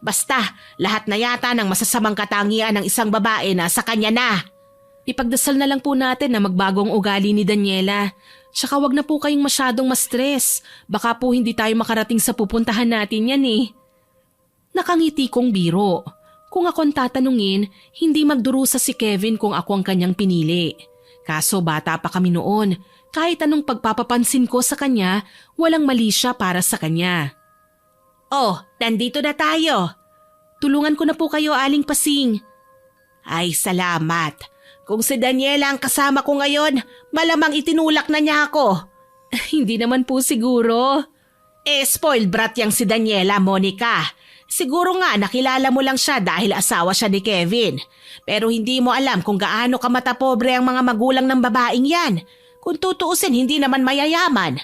Basta, lahat na yata ng masasamang katangian ng isang babae na sa kanya na. Ipagdasal na lang po natin na magbagong ugali ni Daniela. Tsaka wag na po kayong masyadong ma-stress. Baka po hindi tayo makarating sa pupuntahan natin yan eh. Nakangiti kong biro. Kung akong tatanungin, hindi magdurusa si Kevin kung ako ang kanyang pinili. Kaso bata pa kami noon. Kahit anong pagpapapansin ko sa kanya, walang mali siya para sa kanya. Oh, nandito na tayo. Tulungan ko na po kayo, Aling Pasing. Ay, salamat. Kung si Daniela ang kasama ko ngayon, malamang itinulak na niya ako. Hindi naman po siguro. Spoiled brat yang si Daniela, Monica. Siguro nga nakilala mo lang siya dahil asawa siya ni Kevin. Pero hindi mo alam kung gaano kamatapobre ang mga magulang ng babaeng yan. Kung tutuusin, hindi naman mayayaman.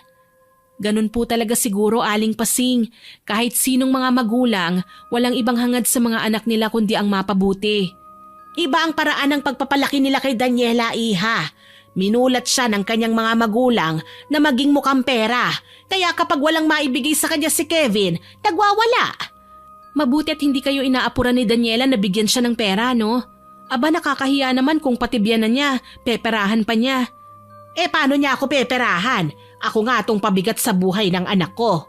Ganun po talaga siguro, Aling Pasing. Kahit sinong mga magulang, walang ibang hangad sa mga anak nila kundi ang mapabuti. Iba ang paraan ng pagpapalaki nila kay Daniela, Iha. Minulat siya ng kanyang mga magulang na maging mukhang pera. Kaya kapag walang maibigay sa kanya si Kevin, nagwawala. Mabuti at hindi kayo inaapuran ni Daniela na bigyan siya ng pera, no? Aba, nakakahiya naman kung patibyanan niya, peperahan pa niya. Paano niya ako peperahan? Ako nga itong pabigat sa buhay ng anak ko.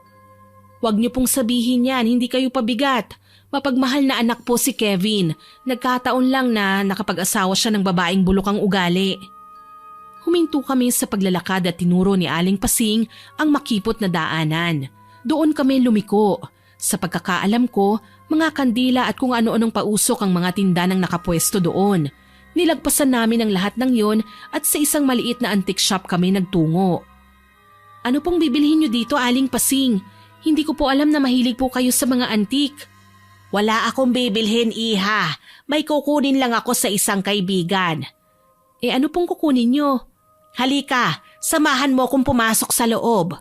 Huwag niyo pong sabihin yan, hindi kayo pabigat. Mapagmahal na anak po si Kevin. Nagkataon lang na nakapag-asawa siya ng babaeng bulokang ugali. Huminto kami sa paglalakad at tinuro ni Aling Pasing ang makipot na daanan. Doon kami lumiko. Sa pagkakaalam ko, mga kandila at kung ano-anong pausok ang mga tindanang nakapwesto doon. Nilagpasan namin ang lahat ng yon at sa isang maliit na antique shop kami nagtungo. Ano pong bibilhin niyo dito, Aling Pasing? Hindi ko po alam na mahilig po kayo sa mga antique. Wala akong bibilhin, Iha. May kukunin lang ako sa isang kaibigan. Ano pong kukunin niyo? Halika, samahan mo kung pumasok sa loob.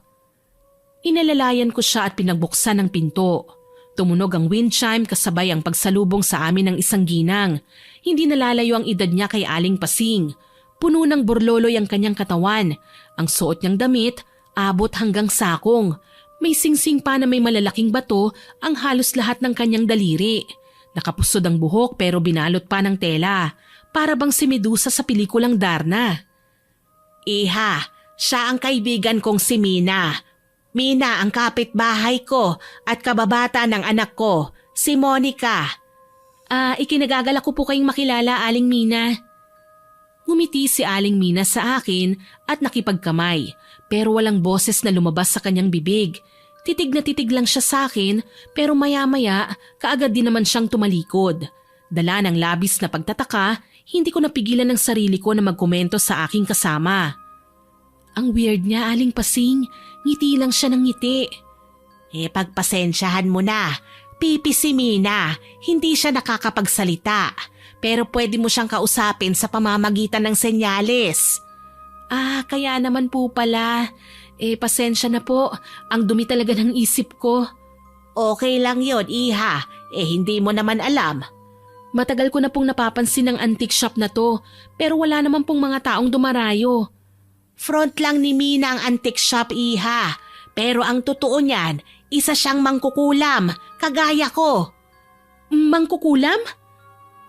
Inalalayan ko siya at pinagbuksan ang pinto. Tumunog ang wind chime kasabay ang pagsalubong sa amin ng isang ginang. Hindi nalalayo ang edad niya kay Aling Pasing. Puno ng burloloy ang kanyang katawan. Ang suot niyang damit, abot hanggang sakong. May singsing pa na may malalaking bato ang halos lahat ng kanyang daliri. Nakapusod ang buhok pero binalot pa ng tela. Para bang si Medusa sa pelikulang Darna. Iha, siya ang kaibigan kong si Mina. Mina ang kapitbahay ko at kababata ng anak ko, si Monica. Ikinagagalak ko po kayong makilala, Aling Mina. Ngumiti si Aling Mina sa akin at nakipagkamay, pero walang boses na lumabas sa kanyang bibig. Titig na titig lang siya sa akin, pero maya-maya kaagad din naman siyang tumalikod. Dala ng labis na pagtataka, hindi ko napigilan ng sarili ko na magkomento sa aking kasama. Ang weird niya, Aling Pasing. Ngiti lang siya ng ngiti. Pagpasensyahan mo na. Pipi si Mina. Hindi siya nakakapagsalita. Pero pwede mo siyang kausapin sa pamamagitan ng senyales. Kaya naman po pala. Pasensya na po. Ang dumi talaga ng isip ko. Okay lang yon, iha. Hindi mo naman alam. Matagal ko na pong napapansin ng antique shop na to, pero wala naman pong mga taong dumarayo. Front lang ni Mina ang antique shop, iha. Pero ang totoo niyan, isa siyang mangkukulam, kagaya ko. Mangkukulam?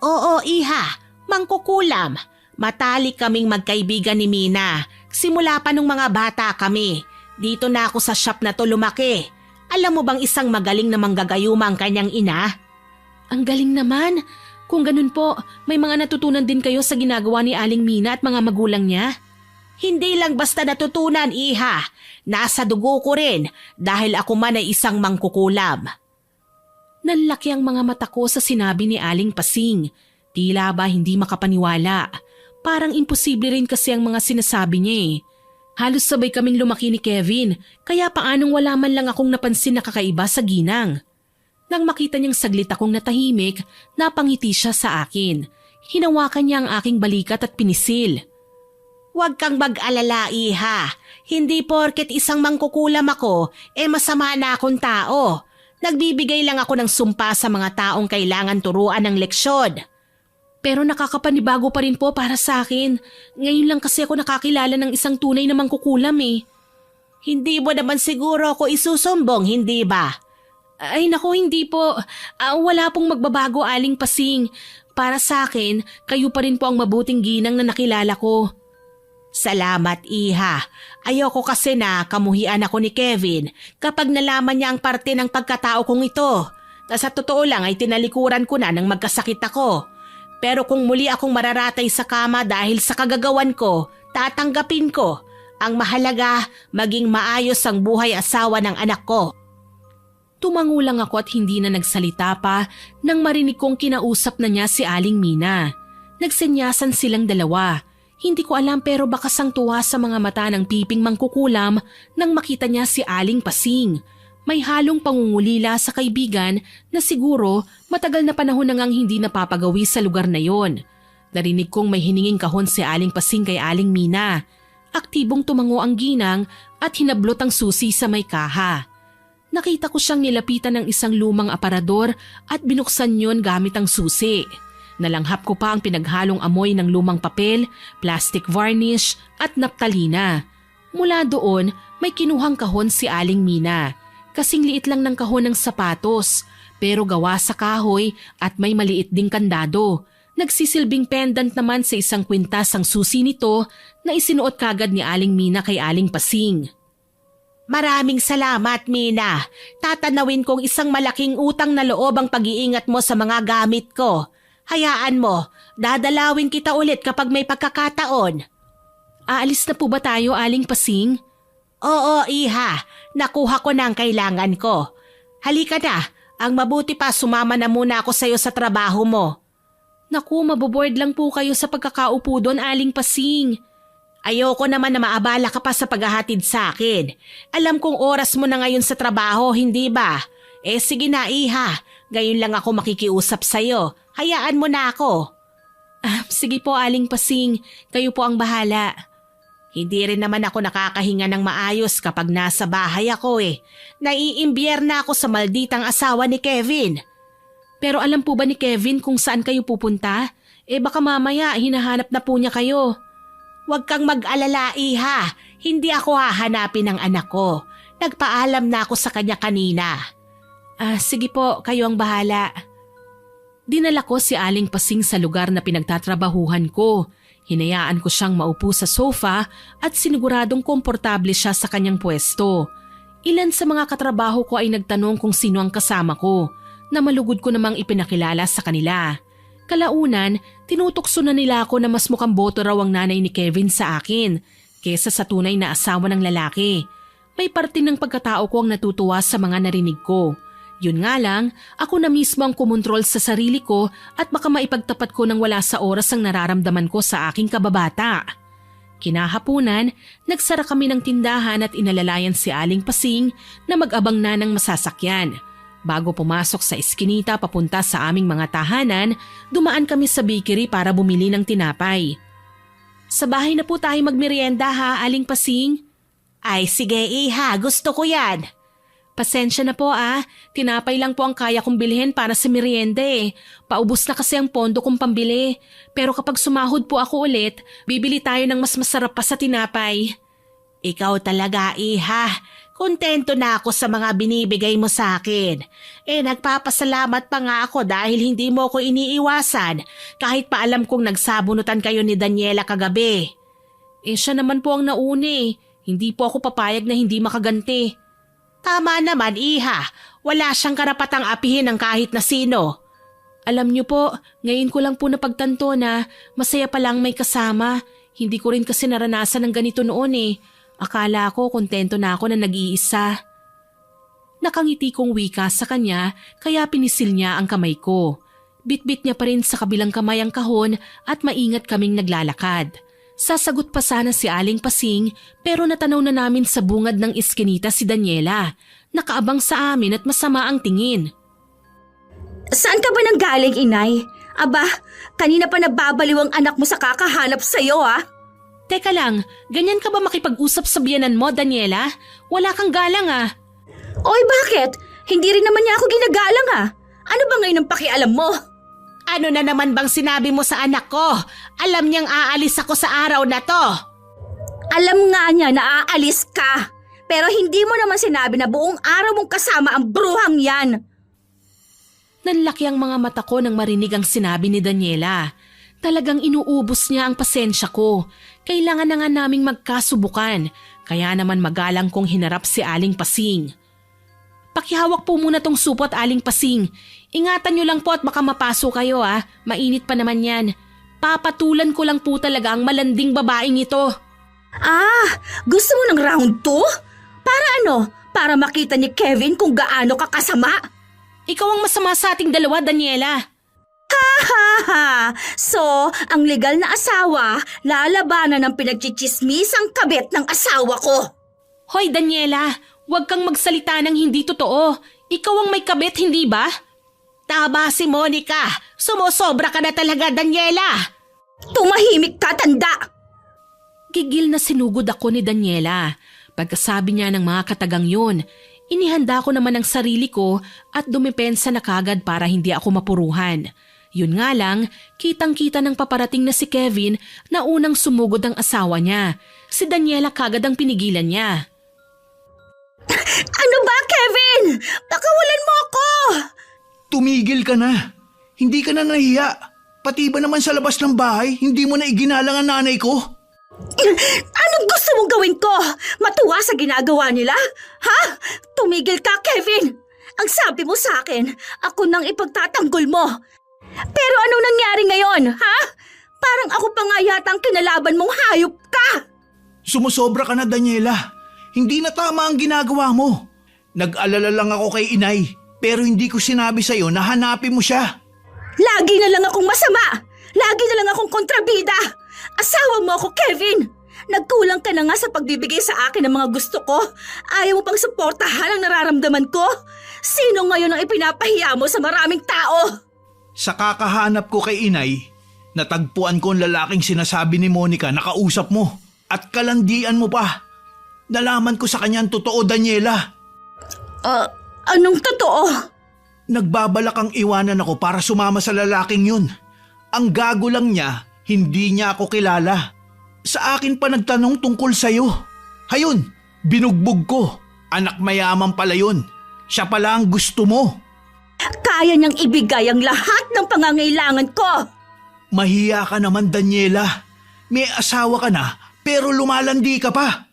Oo, iha. Mangkukulam. Matalik kaming magkaibigan ni Mina. Simula pa nung mga bata kami. Dito na ako sa shop na to lumaki. Alam mo bang isang magaling na manggagayuma ang kanyang ina? Ang galing naman. Kung ganun po, may mga natutunan din kayo sa ginagawa ni Aling Mina at mga magulang niya? Hindi lang basta natutunan, iha. Nasa dugo ko rin dahil ako man ay isang mangkukulam. Nanlaki ang mga mata ko sa sinabi ni Aling Pasing. Tila ba hindi makapaniwala. Parang imposible rin kasi ang mga sinasabi niya eh. Halos sabay kaming lumaki ni Kevin, kaya paanong wala man lang akong napansin na kakaiba sa ginang. Nang makita niyang saglit akong natahimik, napangiti siya sa akin. Hinawakan niya ang aking balikat at pinisil. Huwag kang mag-alala, iha. Hindi porket isang mangkukulam ako, masama na akong tao. Nagbibigay lang ako ng sumpa sa mga taong kailangan turuan ng leksyon. Pero nakakapanibago pa rin po para sa akin. Ngayon lang kasi ako nakakilala ng isang tunay na mangkukulam eh. Hindi mo naman siguro ako isusumbong, hindi ba? Ay naku, hindi po. Wala pong magbabago, Aling Pasing. Para sa akin, kayo pa rin po ang mabuting ginang na nakilala ko. Salamat, iha. Ayoko kasi na kamuhian ako ni Kevin kapag nalaman niya ang parte ng pagkatao kong ito. Sa totoo lang ay tinalikuran ko na nang magkasakit ako. Pero kung muli akong mararatay sa kama dahil sa kagagawan ko, tatanggapin ko. Ang mahalaga, maging maayos ang buhay asawa ng anak ko. Tumango lang ako at hindi na nagsalita pa nang marinig kong kinausap na niya si Aling Mina. Nagsenyasan silang dalawa. Hindi ko alam pero baka sangtuwa sa mga mata ng piping mangkukulam nang makita niya si Aling Pasing. May halong pangungulila sa kaibigan na siguro matagal na panahon na ngang hindi napapagawi sa lugar na yon. Narinig kong may hininging kahon si Aling Pasing kay Aling Mina. Aktibong tumango ang ginang at hinablot ang susi sa may kaha. Nakita ko siyang nilapitan ng isang lumang aparador at binuksan yon gamit ang susi. Nalanghap ko pa ang pinaghalong amoy ng lumang papel, plastic varnish at naptalina. Mula doon, may kinuhang kahon si Aling Mina. Kasing liit lang ng kahon ng sapatos, pero gawa sa kahoy at may maliit ding kandado. Nagsisilbing pendant naman sa isang kwintas ang susi nito na isinuot kagad ni Aling Mina kay Aling Pasing. Maraming salamat, Mina. Tatanawin kong isang malaking utang na loob ang pag-iingat mo sa mga gamit ko. Hayaan mo, dadalawin kita ulit kapag may pagkakataon. Aalis na po ba tayo, Aling Pasing? Oo, iha. Nakuha ko na ang kailangan ko. Halika na. Ang mabuti pa sumama na muna ako sa iyo sa trabaho mo. Naku, maboboard lang po kayo sa pagkakaupo doon, Aling Pasing. Ayoko naman na maabala ka pa sa paghahatid sa akin. Alam kong oras mo na ngayon sa trabaho, hindi ba? Sige na, iha. Gayon lang ako makikiusap sa iyo. Hayaan mo na ako. Sige po, Aling Pasing. Kayo po ang bahala. Hindi rin naman ako nakakahinga ng maayos kapag nasa bahay ako eh. Naiimbyer na ako sa malditang asawa ni Kevin. Pero alam po ba ni Kevin kung saan kayo pupunta? Baka mamaya hinahanap na po niya kayo. Huwag kang mag-alala, iha. Hindi ako hahanapin ng anak ko. Nagpaalam na ako sa kanya kanina. Sige po, kayo ang bahala. Dinala ko si Aling Pasing sa lugar na pinagtatrabahuhan ko. Hinayaan ko siyang maupo sa sofa at siniguradong komportable siya sa kanyang pwesto. Ilan sa mga katrabaho ko ay nagtanong kung sino ang kasama ko, na malugod ko namang ipinakilala sa kanila. Kalaunan, tinutokso na nila ako na mas mukhang boto raw ang nanay ni Kevin sa akin kesa sa tunay na asawa ng lalaki. May parte ng pagkatao ko ang natutuwa sa mga narinig ko. Yun nga lang, ako na mismo ang kumontrol sa sarili ko at baka maipagtapat ko nang wala sa oras ang nararamdaman ko sa aking kababata. Kinahapunan, nagsara kami ng tindahan at inalalayan si Aling Pasing na mag-abang na ng masasakyan. Bago pumasok sa eskinita papunta sa aming mga tahanan, dumaan kami sa bakery para bumili ng tinapay. Sa bahay na po tayo magmerienda ha, Aling Pasing? Ay sige iha, gusto ko yan. Pasensya na po tinapay lang po ang kaya kong bilhin para sa merienda Paubos na kasi ang pondo kong pambili. Pero kapag sumahod po ako ulit, bibili tayo ng mas masarap pa sa tinapay. Ikaw talaga iha, kontento na ako sa mga binibigay mo sa akin. Nagpapasalamat pa nga ako dahil hindi mo ko iniiwasan kahit pa alam kong nagsabunutan kayo ni Daniela kagabi. Siya naman po ang nauni. Hindi po ako papayag na hindi makaganti. Tama naman iha, wala siyang karapatang apihin ng kahit na sino. Alam niyo po, ngayon ko lang po napagtanto na masaya palang may kasama. Hindi ko rin kasi naranasan ng ganito noon Akala ko kontento na ako na nag-iisa. Nakangiti kong wika sa kanya kaya pinisil niya ang kamay ko. Bitbit niya pa rin sa kabilang kamay ang kahon at maingat kaming naglalakad. Sasagot pa sana si Aling Pasing pero natanaw na namin sa bungad ng iskinita si Daniela. Nakaabang sa amin at masama ang tingin. Saan ka ba nanggaling, inay? Aba, kanina pa nababaliw ang anak mo sa kakahanap sa'yo, Teka lang, ganyan ka ba makipag-usap sa biyanan mo, Daniela? Wala kang galang Oy, bakit? Hindi rin naman niya ako ginagalang Ano ba ngayon ang pakialam mo? Ano na naman bang sinabi mo sa anak ko? Alam niyang aalis ako sa araw na to. Alam nga niya na aalis ka. Pero hindi mo naman sinabi na buong araw mong kasama ang bruhang yan. Nanlaki ang mga mata ko nang marinig ang sinabi ni Daniela. Talagang inuubos niya ang pasensya ko. Kailangan na nga naming magkasubukan. Kaya naman magalang kong hinarap si Aling Pasing. Pakihawak po muna tong supot, Aling Pasing. Ingatan niyo lang po at baka mapaso kayo Mainit pa naman yan. Papatulan ko lang po talaga ang malanding babaeng ito. Gusto mo ng round 2? Para ano? Para makita ni Kevin kung gaano ka kasama? Ikaw ang masama sa ating dalawa, Daniela. So, ang legal na asawa, lalabanan ng pinagchichismisang kabit ng asawa ko. Hoy, Daniela, huwag kang magsalita ng hindi totoo. Ikaw ang may kabit, hindi ba? Tama si Monica. Sumusobra ka na talaga, Daniela. Tumahimik ka, tanda! Gigil na sinugod ako ni Daniela. Pagkasabi niya ng mga katagang yun, inihanda ko naman ang sarili ko at dumipensa na kagad para hindi ako mapuruhan. Yun nga lang, kitang-kita ng paparating na si Kevin na unang sumugod ang asawa niya. Si Daniela kagad ang pinigilan niya. Ano ba, Kevin? Pakawalan mo ako! Tumigil ka na. Hindi ka na nahiya. Pati ba naman sa labas ng bahay, hindi mo na iginalang ang nanay ko? Anong gusto mong gawin ko? Matuwa sa ginagawa nila? Ha? Tumigil ka, Kevin! Ang sabi mo sa akin, ako nang ipagtatanggol mo. Pero anong nangyari ngayon, ha? Parang ako pa nga yata ang kinalaban mong hayop ka! Sumusobra ka na, Daniela. Hindi na tama ang ginagawa mo. Nag-alala lang ako kay inay, pero hindi ko sinabi sa'yo na hanapin mo siya. Lagi na lang akong masama! Lagi na lang akong kontrabida! Asawa mo ako, Kevin! Nagkulang ka na nga sa pagbibigay sa akin ng mga gusto ko. Ayaw mo pang suportahan ang nararamdaman ko. Sino ngayon ang ipinapahiya mo sa maraming tao? Sa kakahanap ko kay inay, natagpuan ko ang lalaking sinasabi ni Monica na kausap mo at kalandian mo pa. Nalaman ko sa kanya ang totoo, Daniela. Anong totoo? Nagbabalak ang iwanan ako para sumama sa lalaking yun. Ang gago lang niya, hindi niya ako kilala. Sa akin pa nagtanong tungkol sa'yo. Hayun, binugbog ko. Anak mayaman pala yun. Siya pala ang gusto mo. Kaya niyang ibigay ang lahat ng pangangailangan ko. Mahiya ka naman, Daniela. May asawa ka na, pero lumalandi ka pa.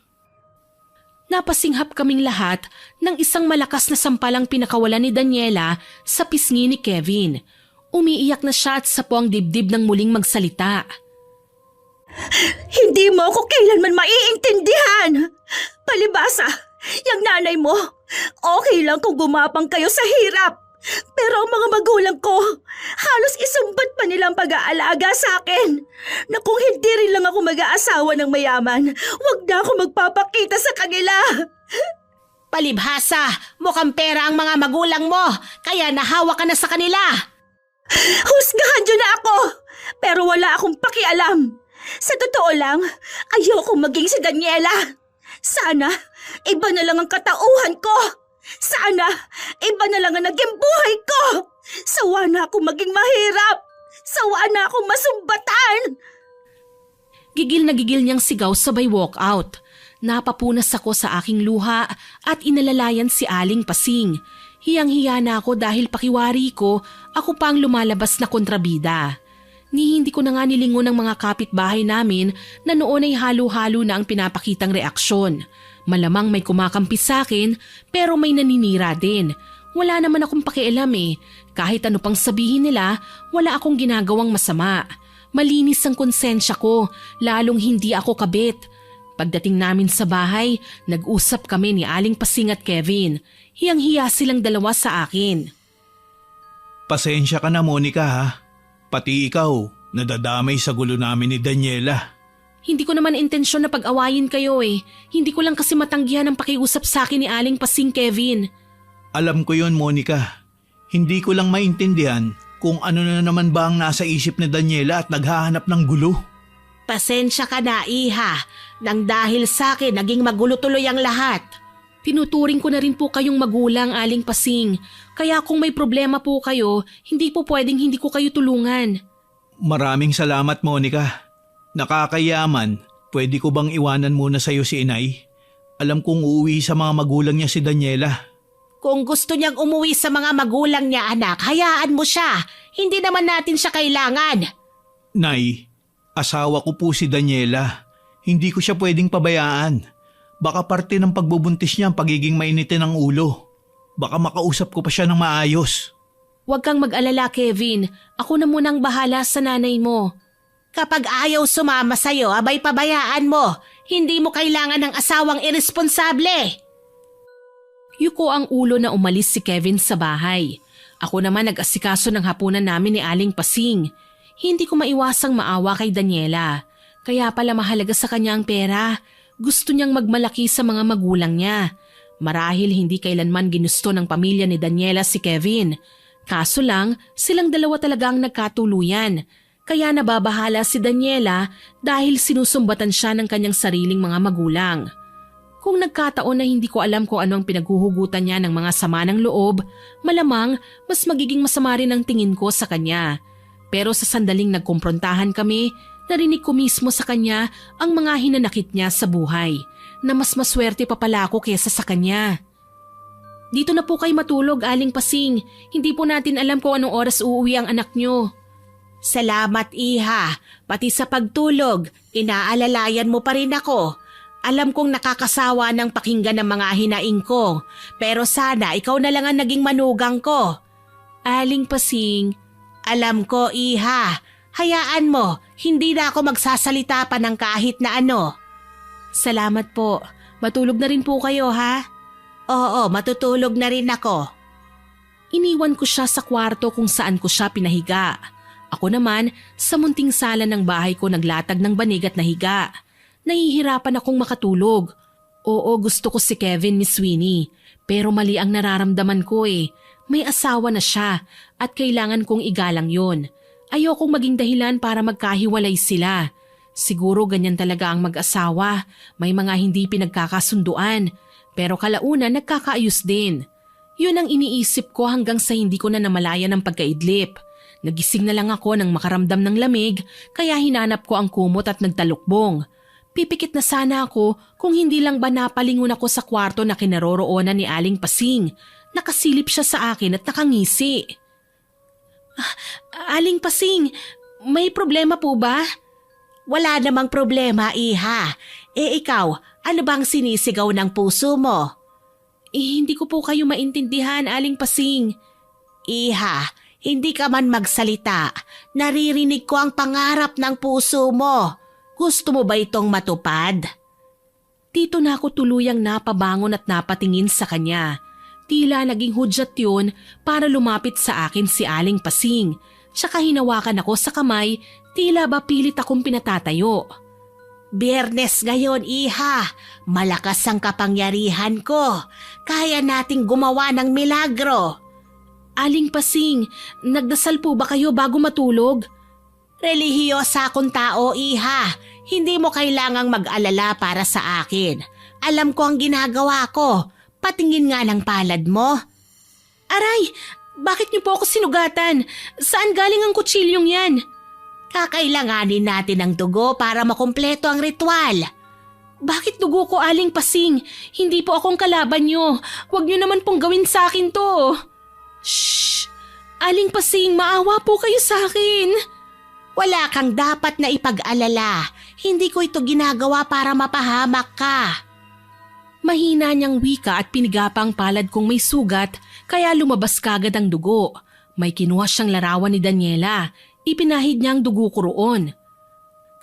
Napasinghap kaming lahat ng isang malakas na sampalang pinakawalan ni Daniela sa pisngi ni Kevin. Umiiyak na siya at sapo ang dibdib ng muling magsalita. Hindi mo ako kailanman maiintindihan. Palibasa, yung nanay mo, okay lang kung gumapang kayo sa hirap. Pero ang mga magulang ko, halos isumbat pa nilang pag-aalaga sa akin. Na kung hindi rin lang ako mag-aasawa ng mayaman, wag na ako magpapakita sa kanila. Palibhasa, mukhang pera ang mga magulang mo, kaya nahawa ka na sa kanila. Husgahan niyo na ako, pero wala akong pakialam. Sa totoo lang, ayokong maging si Daniela. Sana iba na lang ang katauhan ko. Sana iba na lang ang naging buhay ko. Sawa na akong maging mahirap. Sawa na akong masumbatan. Gigil na gigil niyang sigaw sabay walkout. Napapunas ako sa aking luha at inalalayan si Aling Pasing. Hiyang-hiya na ako dahil pakiwari ko, ako pa ang lumalabas na kontrabida. Hindi ko na nga nilingon ng mga kapitbahay namin na noon ay halo-halo na ang pinapakitang reaksyon. Malamang may kumakampi sa akin pero may naninira din. Wala naman akong pakialam eh. Kahit ano pang sabihin nila, wala akong ginagawang masama. Malinis ang konsensya ko, lalong hindi ako kabit. Pagdating namin sa bahay, nag-usap kami ni Aling Pasing at Kevin. Hiyang-hiya silang dalawa sa akin. Pasensya ka na, Monica ha. Pati ikaw, nadadamay sa gulo namin ni Daniela. Hindi ko naman intensyon na pag-awayin kayo eh. Hindi ko lang kasi matanggihan ang pakiusap sa akin ni Aling Pasing, Kevin. Alam ko yon, Monica. Hindi ko lang maintindihan kung ano na naman ba ang nasa isip ni Daniela at naghahanap ng gulo. Pasensya ka na, Iha. Nang dahil sa akin, naging magulo tuloy ang lahat. Tinuturing ko na rin po kayong magulang, Aling Pasing. Kaya kung may problema po kayo, hindi po pwedeng hindi ko kayo tulungan. Maraming salamat, Monica. Nakakayaman, pwede ko bang iwanan muna sa'yo si Inay? Alam kong uuwi sa mga magulang niya si Daniela. Kung gusto niyang umuwi sa mga magulang niya, anak, hayaan mo siya. Hindi naman natin siya kailangan. Nay, asawa ko po si Daniela. Hindi ko siya pwedeng pabayaan. Baka parte ng pagbubuntis niya ang pagiging mainitin ng ulo. Baka makausap ko pa siya ng maayos. Huwag kang mag-alala, Kevin. Ako na munang bahala sa nanay mo. Kapag ayaw sumama sa'yo, abay pabayaan mo. Hindi mo kailangan ng asawang iresponsable. Yuko ang ulo na umalis si Kevin sa bahay. Ako naman nag-asikaso ng hapunan namin ni Aling Pasing. Hindi ko maiwasang maawa kay Daniela. Kaya pala mahalaga sa kanya ang pera. Gusto niyang magmalaki sa mga magulang niya. Marahil hindi kailanman ginusto ng pamilya ni Daniela si Kevin. Kaso lang, silang dalawa talagang nagkatuluyan. Kaya nababahala si Daniela dahil sinusumbatan siya ng kanyang sariling mga magulang. Kung nagkataon na hindi ko alam kung ano ang pinaghuhugutan niya ng mga sama ng loob, malamang mas magiging masama rin ang tingin ko sa kanya. Pero sa sandaling nagkumprontahan kami, narinig ko mismo sa kanya ang mga hinanakit niya sa buhay, na mas maswerte pa pala ako kesa sa kanya. Dito na po kayo matulog, Aling Pasing. Hindi po natin alam kung anong oras uuwi ang anak niyo. Salamat, Iha. Pati sa pagtulog, inaalalayan mo pa rin ako. Alam kong nakakasawa ng pakinggan ng mga hinaing ko, pero sana ikaw na lang ang naging manugang ko. Aling Pasing, alam ko, Iha. Hayaan mo, hindi na ako magsasalita pa ng kahit na ano. Salamat po. Matulog na rin po kayo, ha? Oo, matutulog na rin ako. Iniwan ko siya sa kwarto kung saan ko siya pinahiga. Ako naman, sa munting sala ng bahay ko naglatag ng banig at nahiga. Nahihirapan akong makatulog. Oo, gusto ko si Kevin, Miss Winnie. Pero mali ang nararamdaman ko eh. May asawa na siya at kailangan kong igalang yon. Ayokong maging dahilan para magkahiwalay sila. Siguro ganyan talaga ang mag-asawa. May mga hindi pinagkakasunduan. Pero kalaunan nagkakaayos din. Yun ang iniisip ko hanggang sa hindi ko na namalayan ng pagkaidlip. Nagising na lang ako nang makaramdam ng lamig kaya hinanap ko ang kumot at nagtalukbong. Pipikit na sana ako kung hindi lang ba napalingon ako sa kwarto na kinaroroonan ni Aling Pasing. Nakasilip siya sa akin at nakangisi. Aling Pasing, may problema po ba? Wala namang problema, Iha. Ikaw, ano bang sinisigaw ng puso mo? Hindi ko po kayo maintindihan, Aling Pasing. Iha, hindi ka man magsalita. Naririnig ko ang pangarap ng puso mo. Gusto mo ba itong matupad? Dito na ako tuluyang napabangon at napatingin sa kanya. Tila naging hudyat yun para lumapit sa akin si Aling Pasing. Tsaka hinawakan ako sa kamay, tila ba pilit akong pinatatayo. Biyernes ngayon, Iha. Malakas ang kapangyarihan ko. Kaya nating gumawa ng milagro. Aling Pasing, nagdasal po ba kayo bago matulog? Relihiyosa akong tao, Iha. Hindi mo kailangang mag-alala para sa akin. Alam ko ang ginagawa ko. Patingin nga ng palad mo. Aray, bakit niyo po ako sinugatan? Saan galing ang kutsilyong yan? Kakailanganin natin ng dugo para makumpleto ang ritual. Bakit dugo ko, Aling Pasing? Hindi po akong kalaban niyo. Huwag niyo naman pong gawin sa akin to. Shh! Aling Pasing, maawa po kayo sa akin. Wala kang dapat na ipag-alala. Hindi ko ito ginagawa para mapahamak ka. Mahina niyang wika at pinigapa ang palad kong may sugat kaya lumabas kagad ang dugo. May kinuha siyang larawan ni Daniela. Ipinahid niya ang dugo ko roon.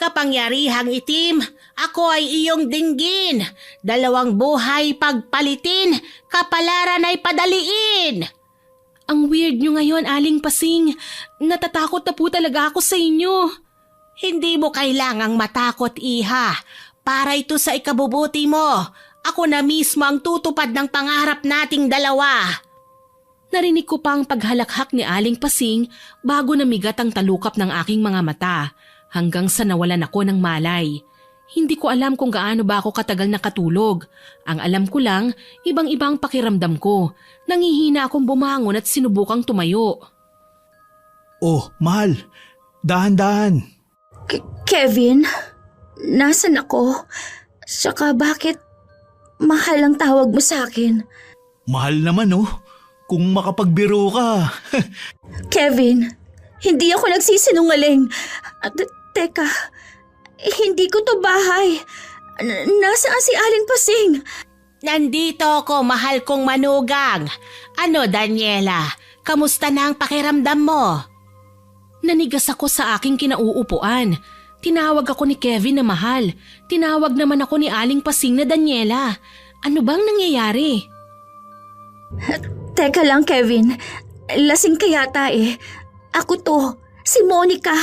Kapangyarihang itim, ako ay iyong dinggin. 2 buhay pagpalitin, kapalaran ay padaliin. Ang weird niyo ngayon, Aling Pasing. Natatakot na po talaga ako sa inyo. Hindi mo kailangang matakot, iha. Para ito sa ikabubuti mo. Ako na mismo ang tutupad ng pangarap nating dalawa. Narinig ko pa ang paghalakhak ni Aling Pasing bago namigat ang talukap ng aking mga mata hanggang sa nawalan ako ng malay. Hindi ko alam kung gaano ba ako katagal nakatulog. Ang alam ko lang, ibang-ibang pakiramdam ko. Nangihina akong bumangon at sinubukang tumayo. Oh, mahal. Dahan-dahan. Kevin, nasan ako? Saka bakit mahal ang tawag mo sa akin? Mahal naman oh. Kung makapagbiro ka. Kevin, hindi ako nagsisinungaling. Teka, hindi ko to bahay. Nasaan si Aling Pasing? Nandito ako, mahal kong manugang. Ano, Daniela? Kamusta na ang pakiramdam mo? Nanigas ako sa aking kinauupuan. Tinawag ako ni Kevin na mahal. Tinawag naman ako ni Aling Pasing na Daniela. Ano bang nangyayari? Teka lang, Kevin. Lasing ka yata eh. Ako to, si Monica.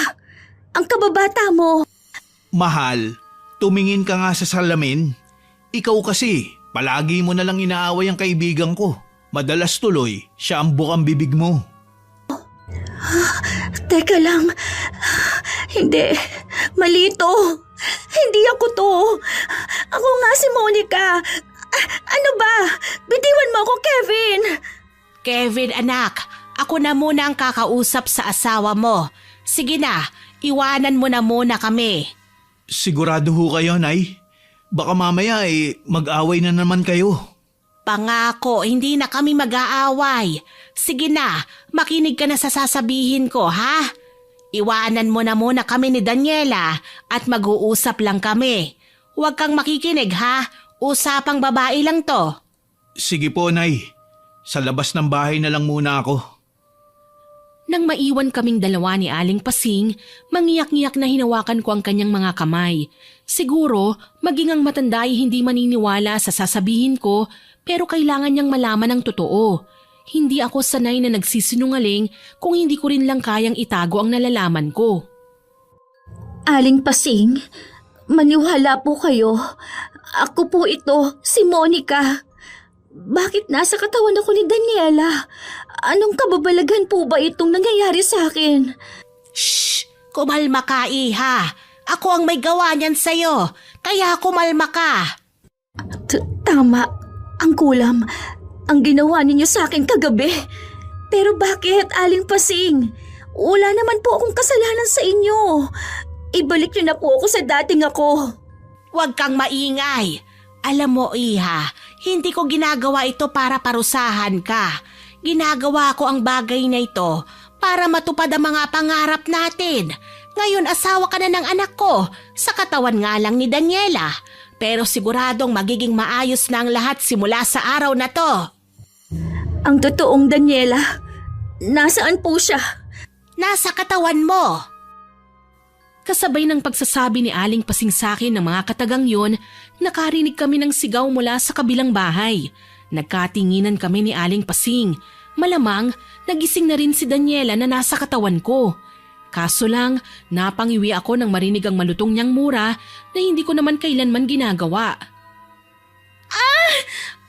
Ang kababata mo. Mahal, tumingin ka nga sa salamin. Ikaw kasi, palagi mo na lang inaaway ang kaibigan ko. Madalas tuloy, siya ang bukang bibig mo. Teka lang. Hindi. Mali ito. Hindi ako to. Ako nga si Monica. Ano ba? Bitiwan mo ako, Kevin. Kevin, anak, ako na muna ang kakausap sa asawa mo. Sige na, iwanan mo na muna kami. Sigurado ho kayo, Nay? Baka mamaya mag-away na naman kayo. Pangako, hindi na kami mag-aaway. Sige na, makinig ka na sa sasabihin ko, ha? Iwanan mo na muna kami ni Daniela at mag-uusap lang kami. Huwag kang makikinig, ha? Usapang babae lang to. Sige po, Nay. Sa labas ng bahay na lang muna ako. Nang maiwan kaming dalawa ni Aling Pasing, mangiyak-ngiyak na hinawakan ko ang kanyang mga kamay. Siguro, maging ang matanda ay hindi maniniwala sa sasabihin ko, pero kailangan niyang malaman ang totoo. Hindi ako sanay na nagsisinungaling kung hindi ko rin lang kayang itago ang nalalaman ko. Aling Pasing, maniwala po kayo. Ako po ito, si Monica. Bakit nasa katawan ako ni Daniela? Anong kababalagan po ba itong nangyayari sa akin? Shh! Kumalma ka, iha. Ako ang may gawa niyan sa'yo. Kaya kumalma ka. Tama. Ang kulam. Ang ginawa ninyo sa akin kagabi. Pero bakit, Aling Pasing? Wala naman po akong kasalanan sa inyo. Ibalik niyo na po ako sa dating ako. Huwag kang maingay. Alam mo, iha, hindi ko ginagawa ito para parusahan ka. Ginagawa ko ang bagay na ito para matupad ang mga pangarap natin. Ngayon asawa ka na ng anak ko, sa katawan nga lang ni Daniela. Pero siguradong magiging maayos na ang lahat simula sa araw na to. Ang totoong Daniela, nasaan po siya? Nasa katawan mo. Kasabay ng pagsasabi ni Aling Pasing sa akin ng mga katagang yon, nakarinig kami ng sigaw mula sa kabilang bahay. Nagkatinginan kami ni Aling Pasing. Malamang, nagising na rin si Daniela na nasa katawan ko. Kaso lang, napangiwi ako nang marinig ang malutong niyang mura na hindi ko naman kailanman ginagawa.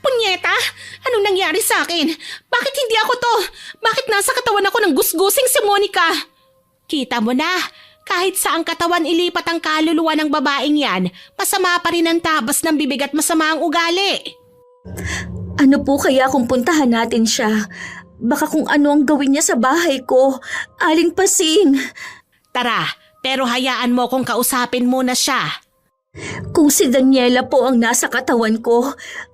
Punyeta! Anong nangyari sa akin? Bakit hindi ako to? Bakit nasa katawan ako ng gusgusing si Monica? Kita mo na, kahit saang katawan ilipat ang kaluluwa ng babaeng yan, masama pa rin ang tabas ng bibig at masama ang ugali. Ano po kaya kung puntahan natin siya? Baka kung ano ang gawin niya sa bahay ko. Aling Pasing, Tara, pero hayaan mo kung kausapin muna siya. kung si Daniela po ang nasa katawan ko,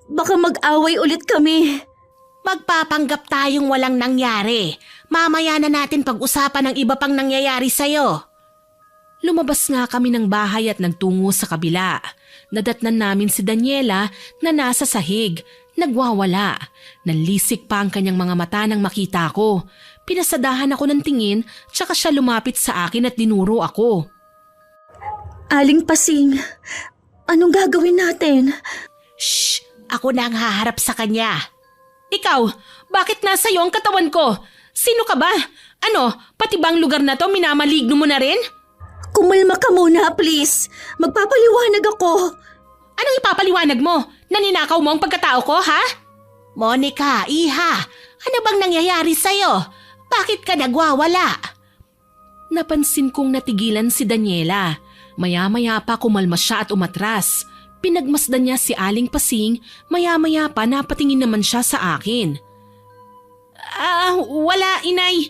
baka mag-away ulit kami. Magpapanggap tayong walang nangyari. Mamaya na natin pag-usapan ang iba pang nangyayari sa'yo. Lumabas nga kami ng bahay at nagtungo sa kabila. Nadatnan namin si Daniela na nasa sahig, nagwawala. Nanlisik pa ang kanyang mga mata nang makita ko. Pinasadahan ako ng tingin, tsaka siya lumapit sa akin at dinuro ako. Aling Pasing, anong gagawin natin? Shh! Ako na ang haharap sa kanya. Ikaw, bakit nasa iyo ang katawan ko? Sino ka ba? Ano, pati bang lugar na to minamaligno mo na rin? Kumalma ka muna, please. Magpapaliwanag ako. Anong ipapaliwanag mo? Naninakaw mo ang pagkatao ko, ha? Monica, iha, ano bang nangyayari sa'yo? Bakit ka nagwawala? Napansin kong natigilan si Daniela. Maya-maya pa kumalma siya at umatras. Pinagmasdan niya si Aling Pasing, maya-maya pa napatingin naman siya sa akin. Wala, inay.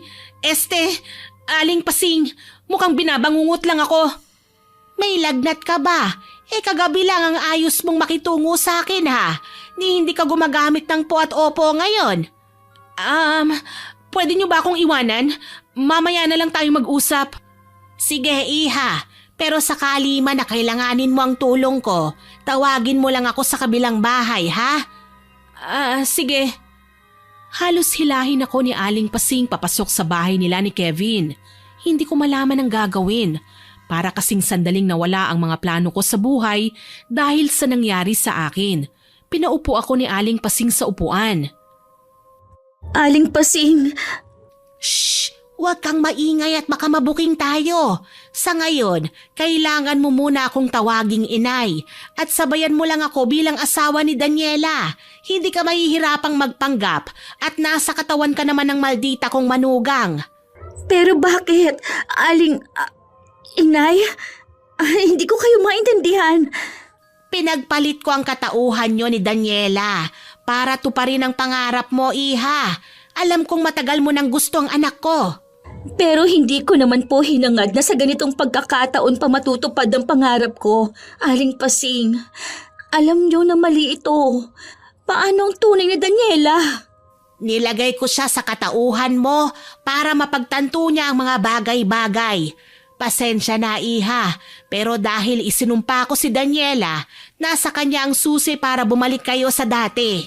Aling Pasing, mukhang binabangungot lang ako. May lagnat ka ba? Kagabi lang ang ayos mong makitungo sa akin ha. Hindi ka gumagamit ng po at opo ngayon. Pwede niyo ba akong iwanan? Mamaya na lang tayo mag-usap. Sige, iha. Pero sakali man na kailanganin mo ang tulong ko, tawagin mo lang ako sa kabilang bahay, ha? Sige. Halos hilahin ako ni Aling Pasing papasok sa bahay nila ni Kevin. Hindi ko malaman ang gagawin. Para kasing sandaling nawala ang mga plano ko sa buhay dahil sa nangyari sa akin. Pinaupo ako ni Aling Pasing sa upuan. Aling Pasing, Shh! Huwag kang maingay at baka mabuking tayo. Sa ngayon, kailangan mo muna akong tawaging inay at sabayan mo lang ako bilang asawa ni Daniela. Hindi ka mahihirapang magpanggap at nasa katawan ka naman ng maldita kong manugang. pero bakit? Inay? Hindi ko kayo maintindihan. Pinagpalit ko ang katauhan nyo ni Daniela para tuparin ang pangarap mo, iha. Alam kong matagal mo nang gusto ang anak ko. Pero hindi ko naman po hinangad na sa ganitong pagkakataon pa matutupad ang pangarap ko. Aling Pasing, alam niyo na mali ito. Paano ang tunay ni Daniela? Nilagay ko siya sa katauhan mo para mapagtanto niya ang mga bagay-bagay. Pasensya na, iha, pero dahil isinumpa ko si Daniela, nasa kanya ang susi para bumalik kayo sa dati.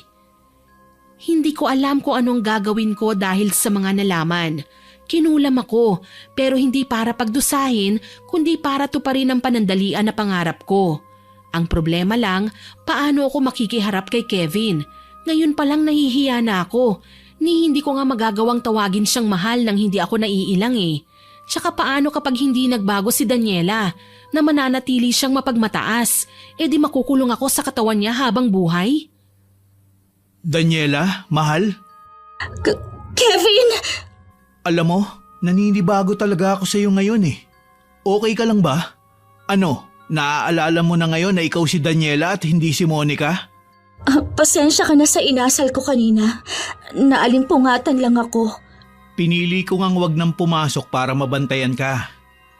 Hindi ko alam kung anong gagawin ko dahil sa mga nalaman. Kinulam ako, pero hindi para pagdusahin, kundi para tuparin ang panandalian na pangarap ko. Ang problema lang, paano ako makikiharap kay Kevin? Ngayon pa lang nahihiya na ako. Hindi ko nga magagawang tawagin siyang mahal nang hindi ako naiilang eh. Tsaka paano kapag hindi nagbago si Daniela, na mananatili siyang mapagmataas, di makukulong ako sa katawan niya habang buhay? Daniela, mahal? Kevin! Alam mo, naninibago talaga ako sa iyo ngayon eh. Okay ka lang ba? Ano, naaalala mo na ngayon na ikaw si Daniela at hindi si Monica? Pasensya ka na sa inasal ko kanina. Naalimpungatan lang ako. Pinili ko ngang wag nang pumasok para mabantayan ka.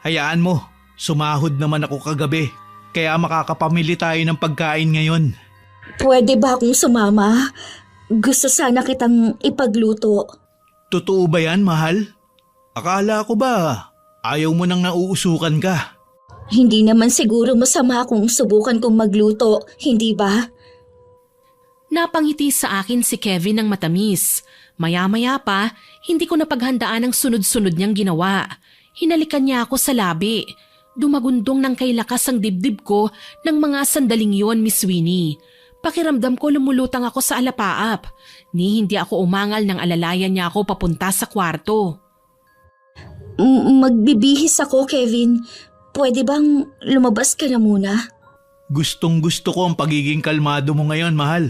Hayaan mo, sumahod naman ako kagabi. Kaya makakapamili tayo ng pagkain ngayon. Pwede ba akong sumama? Gusto sana kitang ipagluto. Totoo ba yan, mahal? Akala ko ba ayaw mo nang nauusukan ka? Hindi naman siguro masama kung subukan kong magluto, hindi ba? Napangiti sa akin si Kevin ng matamis. Maya-maya pa, hindi ko napaghandaan ang sunod-sunod niyang ginawa. Hinalikan niya ako sa labi. Dumagundong ng kay lakas ang dibdib ko ng mga sandaling yon, Miss Winnie. Pakiramdam ko lumulutang ako sa alapaap. Hindi ako umangal nang alalayan niya ako papunta sa kwarto. Magbibihis ako, Kevin. Pwede bang lumabas ka na muna? Gustong gusto ko ang pagiging kalmado mo ngayon, mahal.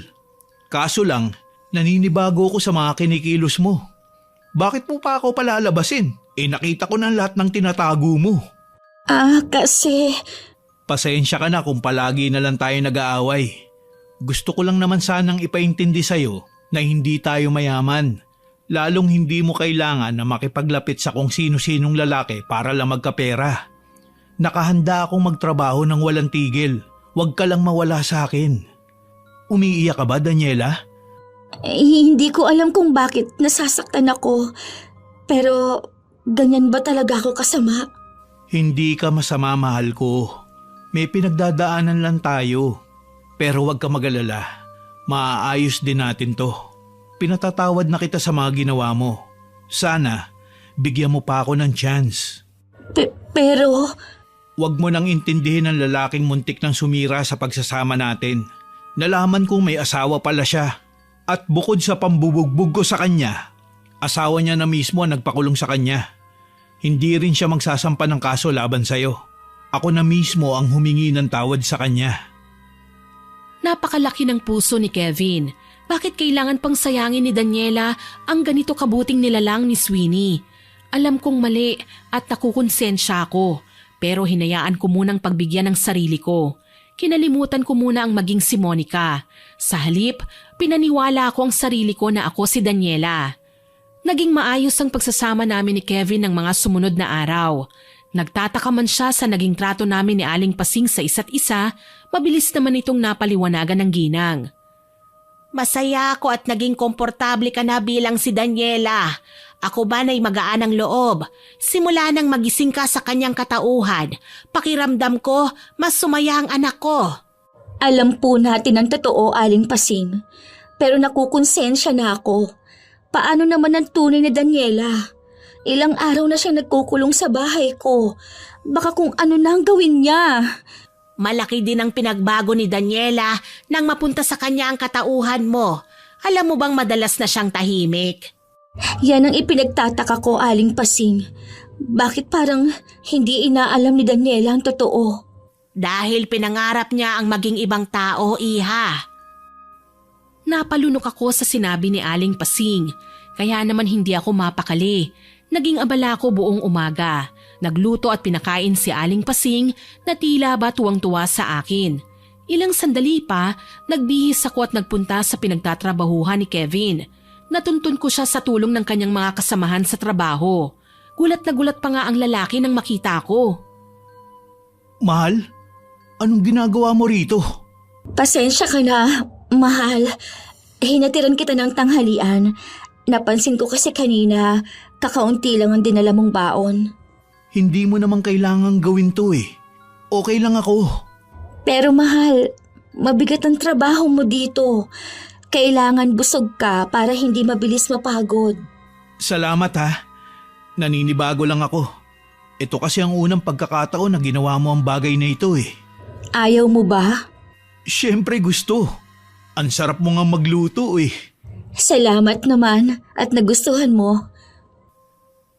Kaso lang, naninibago ko sa mga kinikilos mo. Bakit mo pa ako palalabasin? nakita ko na lahat ng tinatago mo. Kasi... Pasensya ka na kung palagi na lang tayo nag-aaway. Gusto ko lang naman sanang ipaintindi sa'yo na hindi tayo mayaman. Lalong hindi mo kailangan na makipaglapit sa kung sino-sinong lalaki para lang magkapera. Nakahanda akong magtrabaho ng walang tigil. Huwag ka lang mawala sa akin. Umiiyak ka ba, Daniela? Hindi ko alam kung bakit nasasaktan ako. Pero ganyan ba talaga ako kasama? Hindi ka masama, mahal ko. May pinagdadaanan lang tayo. Pero huwag ka mag-alala. Maaayos din natin to. Pinatatawad na kita sa mga ginawa mo. Sana, bigyan mo pa ako ng chance. Pero... Huwag mo nang intindihin ang lalaking muntik ng sumira sa pagsasama natin. Nalaman kong may asawa pala siya. At bukod sa pambubugbog ko sa kanya, asawa niya na mismo ang nagpakulong sa kanya. Hindi rin siya magsasampa ng kaso laban sa'yo. Ako na mismo ang humingi ng tawad sa kanya. Napakalaki ng puso ni Kevin. Bakit kailangan pang sayangin ni Daniela ang ganito kabuting nilalang ni Sweeney? Alam kong mali at nakukonsensya ako. Pero hinayaan ko munang pagbigyan ng sarili ko. Kinalimutan ko muna ang maging si Monica. Sa halip, pinaniwala ko ang sarili ko na ako si Daniela. Naging maayos ang pagsasama namin ni Kevin ng mga sumunod na araw. Nagtataka man siya sa naging trato namin ni Aling Pasing sa isa't isa, mabilis naman itong napaliwanagan ng ginang. Masaya ako at naging komportable ka na bilang si Daniela. Ako ba na'y magaan ang loob? Simula nang magising ka sa kanyang katauhan, pakiramdam ko mas sumaya ang anak ko. Alam po natin ang totoo, Aling Pasing. Pero nakukonsensya na ako. Paano naman ang tunay ni Daniela? Ilang araw na siya nagkukulong sa bahay ko. Baka kung ano na ang gawin niya. Malaki din ang pinagbago ni Daniela nang mapunta sa kanya ang katauhan mo. Alam mo bang madalas na siyang tahimik? Yan ang ipinagtataka ko, Aling Pasing. Bakit parang hindi inaalam ni Daniela ang totoo? Dahil pinangarap niya ang maging ibang tao, iha. Napalunok ako sa sinabi ni Aling Pasing. Kaya naman hindi ako mapakali. Naging abala ko buong umaga. Nagluto at pinakain si Aling Pasing na tila ba tuwang-tuwa sa akin. Ilang sandali pa, nagbihis ako at nagpunta sa pinagtatrabahuhan ni Kevin. Natuntun ko siya sa tulong ng kanyang mga kasamahan sa trabaho. Gulat na gulat pa nga ang lalaki nang makita ko. Mahal, anong ginagawa mo rito? Pasensya ka na, mahal. Hinatiran kita ng tanghalian. Napansin ko kasi kanina, kakaunti lang ang dinala mong baon. Hindi mo naman kailangang gawin to eh. Okay lang ako. Pero mahal, mabigat ang trabaho mo dito. Kailangan busog ka para hindi mabilis mapagod. Salamat ha. Naninibago lang ako. Ito kasi ang unang pagkakataon na ginawa mo ang bagay na ito eh. Ayaw mo ba? Siyempre gusto. Ang sarap mo nga magluto eh. Salamat naman at nagustuhan mo.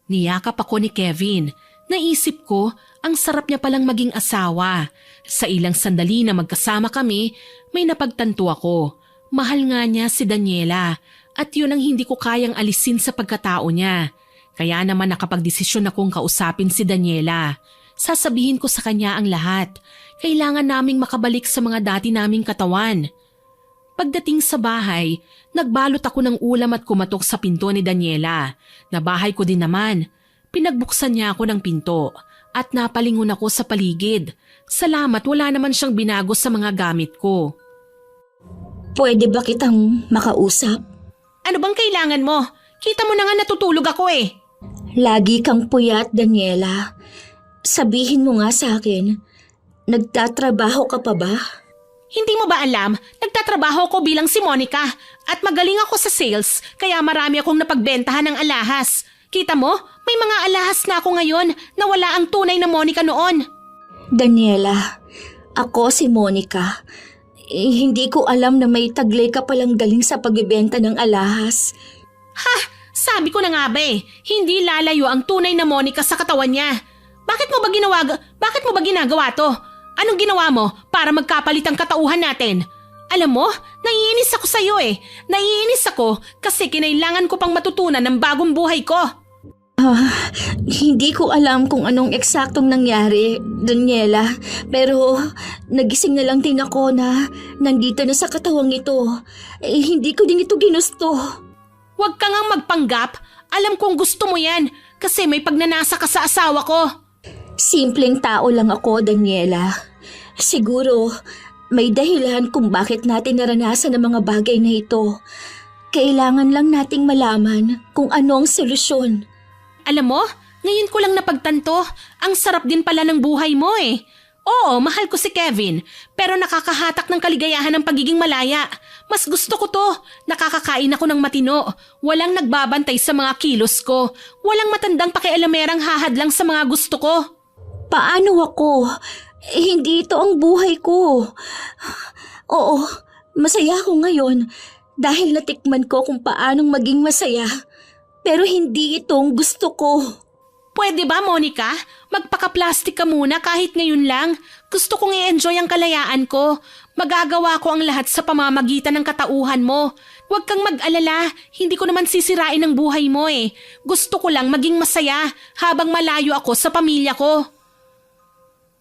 Niyakap ako ni Kevin. Naisip ko, ang sarap niya palang maging asawa. Sa ilang sandali na magkasama kami, may napagtanto ako. Mahal nga niya si Daniela at yun ang hindi ko kayang alisin sa pagkatao niya. Kaya naman nakapagdesisyon akong kausapin si Daniela. Sasabihin ko sa kanya ang lahat. Kailangan naming makabalik sa mga dati naming katawan. Pagdating sa bahay, nagbalot ako ng ulam at kumatok sa pinto ni Daniela. Na bahay ko din naman. Pinagbuksan niya ako ng pinto at napalingon ako sa paligid. Salamat, wala naman siyang binago sa mga gamit ko. Pwede ba kitang makausap? Ano bang kailangan mo? Kita mo na nga natutulog ako eh. Lagi kang puyat, Daniela. Sabihin mo nga sa akin, nagtatrabaho ka pa ba? Hindi mo ba alam, nagtatrabaho ko bilang si Monica at magaling ako sa sales kaya marami akong napagbentahan ng alahas. Kita mo, may mga alahas na ako ngayon na wala ang tunay na Monica noon. Daniela, ako si Monica. Hindi ko alam na may taglay ka palang galing sa pagbebenta ng alahas. Ha! Sabi ko na nga ba eh, hindi lalayo ang tunay na Monica sa katawan niya. Bakit mo ba ginagawa to? Anong ginawa mo para magkapalit ang katauhan natin? Alam mo, naiinis ako sa'yo eh. Naiinis ako kasi kinailangan ko pang matutunan ng bagong buhay ko. Hindi ko alam kung anong eksaktong nangyari, Daniela. Pero nagising na lang din ako na nandito na sa katawang ito. Hindi ko din ito ginusto. Huwag ka ngang magpanggap. Alam kong gusto mo yan kasi may pagnanasa ka sa asawa ko. Simpleng tao lang ako, Daniela. Siguro may dahilan kung bakit natin naranasan ang mga bagay na ito. Kailangan lang nating malaman kung ano ang solusyon. Alam mo, ngayon ko lang napagtanto, ang sarap din pala ng buhay mo eh. Oo, mahal ko si Kevin, pero nakakahatak ng kaligayahan ng pagiging malaya. Mas gusto ko to, nakakakain ako ng matino, walang nagbabantay sa mga kilos ko, walang matandang pakialamerang hahadlang sa mga gusto ko. Paano ako? Hindi ito ang buhay ko. Oo, masaya ako ngayon dahil natikman ko kung paanong maging masaya. Pero hindi itong gusto ko. Pwede ba, Monica? Magpaka-plastic ka muna kahit ngayon lang. Gusto kong i-enjoy ang kalayaan ko. Magagawa ko ang lahat sa pamamagitan ng katauhan mo. Huwag kang mag-alala, hindi ko naman sisirain ang buhay mo eh. Gusto ko lang maging masaya habang malayo ako sa pamilya ko.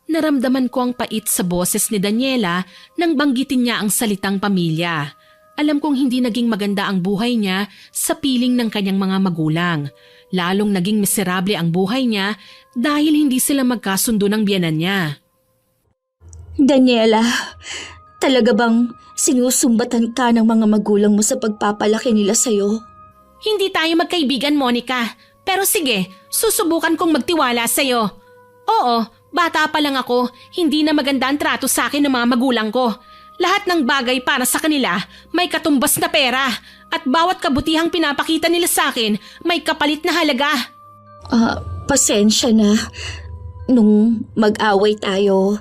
Naramdaman ko ang pait sa boses ni Daniela nang banggitin niya ang salitang pamilya. Alam kong hindi naging maganda ang buhay niya sa piling ng kanyang mga magulang. Lalong naging miserable ang buhay niya dahil hindi sila magkasundo ng biyenan niya. Daniela, talaga bang sinusumbatan ka ng mga magulang mo sa pagpapalaki nila sa'yo? Hindi tayo magkaibigan, Monica. Pero sige, susubukan kong magtiwala sa'yo. Oo, bata pa lang ako, hindi na maganda ang trato sa akin ng mga magulang ko. Lahat ng bagay para sa kanila may katumbas na pera at bawat kabutihang pinapakita nila sa akin may kapalit na halaga. Pasensya na. Nung mag-away tayo,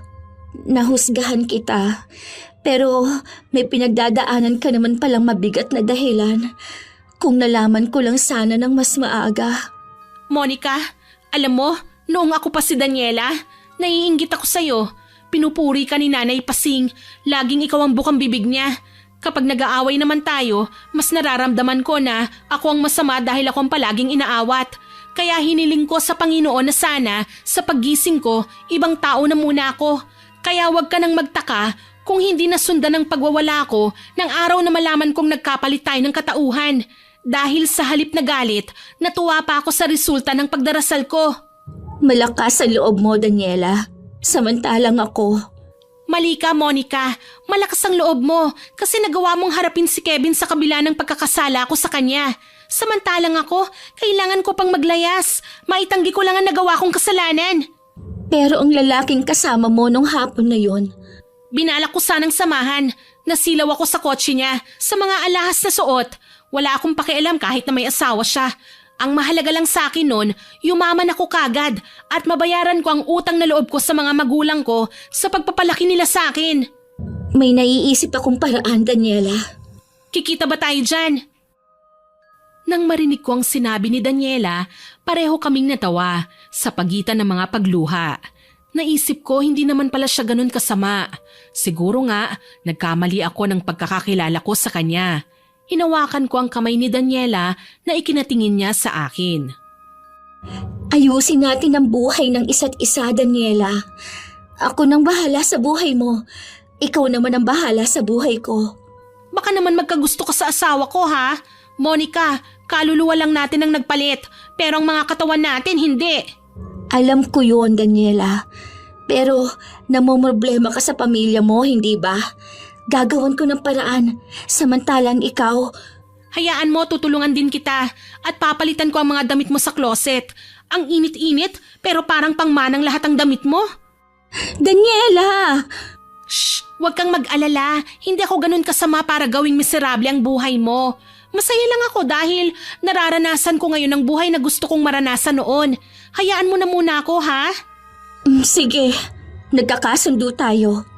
nahusgahan kita. Pero may pinagdadaanan ka naman palang mabigat na dahilan. Kung nalaman ko lang sana ng mas maaga. Monica, alam mo, noong ako pa si Daniela, naiinggit ako sa'yo. Pinupuri ka ni Nanay Pasing, laging ikaw ang bukang bibig niya. Kapag nag-aaway naman tayo, mas nararamdaman ko na ako ang masama dahil ako ang palaging inaawat. Kaya hiniling ko sa Panginoon na sana sa paggising ko, ibang tao na muna ako. Kaya huwag ka nang magtaka kung hindi nasundan ang pagwawala ko ng araw na malaman kong nagkapalit tayo ng katauhan. Dahil sa halip na galit, natuwa pa ako sa resulta ng pagdarasal ko. Malakas ang loob mo, Daniela. Samantalang ako. Mali ka, Monica. Malakas ang loob mo kasi nagawa mong harapin si Kevin sa kabila ng pagkakasala ko sa kanya. Samantalang ako, kailangan ko pang maglayas. Maitanggi ko lang ang nagawa kong kasalanan. Pero ang lalaking kasama mo nung hapon na yon. Binalak ko sanang samahan. Nasilaw ako sa kotse niya, sa mga alahas na suot. Wala akong pakialam kahit na may asawa siya. Ang mahalaga lang sa akin noon, yumaman ako kagad at mabayaran ko ang utang na loob ko sa mga magulang ko sa pagpapalaki nila sa akin. May naiisip akong paraan, Daniela. Kikita ba tayo dyan? Nang marinig ko ang sinabi ni Daniela, pareho kaming natawa sa pagitan ng mga pagluha. Naisip ko hindi naman pala siya ganun kasama. Siguro nga, nagkamali ako ng pagkakakilala ko sa kanya. Hinawakan ko ang kamay ni Daniela na ikinatingin niya sa akin. Ayusin natin ang buhay ng isa't isa, Daniela. Ako nang bahala sa buhay mo. Ikaw naman ang bahala sa buhay ko. Baka naman magkagusto ka sa asawa ko, ha? Monica, kaluluwa lang natin ang nagpalit, pero ang mga katawan natin hindi. Alam ko yun, Daniela. Pero namomroblema ka sa pamilya mo, hindi ba? Gagawan ko ng paraan, samantalang ikaw. Hayaan mo, tutulungan din kita at papalitan ko ang mga damit mo sa closet. Ang init-init pero parang pangmanang lahat ang damit mo. Daniela! Shh! Huwag kang mag-alala. Hindi ako ganun kasama para gawing miserable ang buhay mo. Masaya lang ako dahil nararanasan ko ngayon ang buhay na gusto kong maranasan noon. Hayaan mo na muna ako, ha? Sige, nagkakasundo tayo.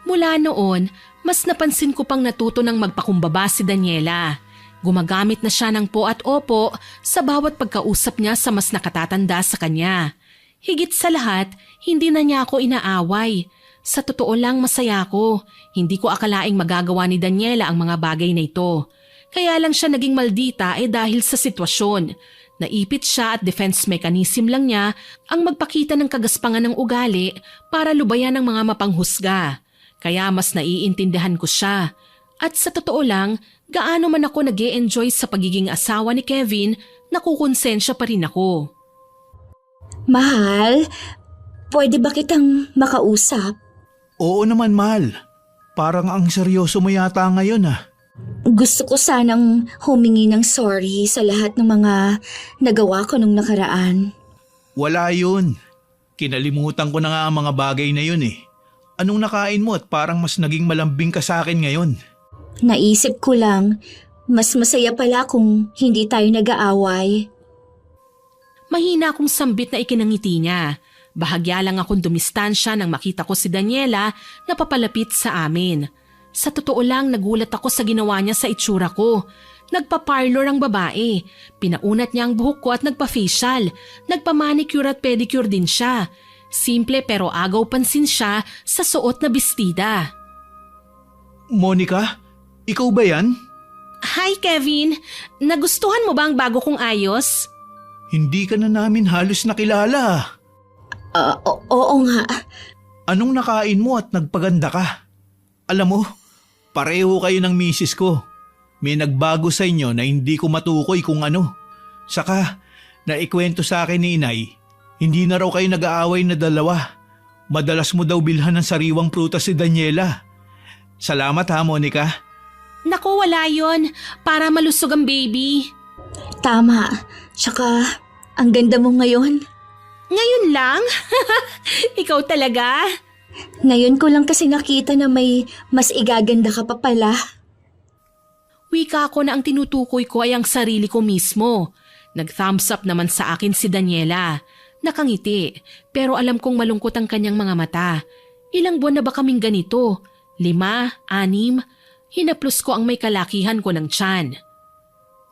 Mula noon, mas napansin ko pang natuto ng magpakumbaba si Daniela. Gumagamit na siya ng po at opo sa bawat pagkausap niya sa mas nakatatanda sa kanya. Higit sa lahat, hindi na niya ako inaaway. Sa totoo lang masaya ako. Hindi ko akalaing magagawa ni Daniela ang mga bagay na ito. Kaya lang siya naging maldita dahil sa sitwasyon. Naipit siya at defense mechanism lang niya ang magpakita ng kagaspangan ng ugali para lubayan ng mga mapanghusga. Kaya mas naiintindihan ko siya. At sa totoo lang, gaano man ako nag-e-enjoy sa pagiging asawa ni Kevin, nakukonsensya pa rin ako. Mahal, pwede ba kitang makausap? Oo naman, mahal. Parang ang seryoso mo yata ngayon ah. Gusto ko sanang humingi ng sorry sa lahat ng mga nagawa ko nung nakaraan. Wala yun. Kinalimutan ko na nga ang mga bagay na yun eh. Anong nakain mo at parang mas naging malambing ka sa akin ngayon? Naisip ko lang, mas masaya pala kung hindi tayo nag-aaway. Mahina akong sambit na ikinangiti niya. Bahagya lang akong dumistansya nang makita ko si Daniela na papalapit sa amin. Sa totoo lang, nagulat ako sa ginawa niya sa itsura ko. Nagpa-parlor ang babae. Pinaunat niya ang buhok ko at nagpa-facial. Nagpa-manicure at pedicure din siya. Simple pero agaw pansin siya sa suot na bestida. Monica, ikaw ba yan? Hi Kevin, nagustuhan mo ba ang bago kong ayos? Hindi ka na namin halos nakilala. Oo nga. Anong nakain mo at nagpaganda ka? Alam mo, pareho kayo ng misis ko. May nagbago sa inyo na hindi ko matukoy kung ano. Saka, naikwento sa akin ni inay, hindi na raw kayo nag-aaway na dalawa. Madalas mo daw bilhan ng sariwang prutas si Daniela. Salamat ha, Monica. Naku, wala yon. Para malusog ang baby. Tama. Tsaka, ang ganda mo ngayon. Ngayon lang? Ikaw talaga? Ngayon ko lang kasi nakita na may mas igaganda ka pa pala. Wika ko na ang tinutukoy ko ay ang sarili ko mismo. Nag-thumbs up naman sa akin si Daniela. Nakangiti, pero alam kong malungkot ang kanyang mga mata. Ilang buwan na ba kaming ganito? 5, 6? Hinaplos ko ang may kalakihan ko ng tiyan.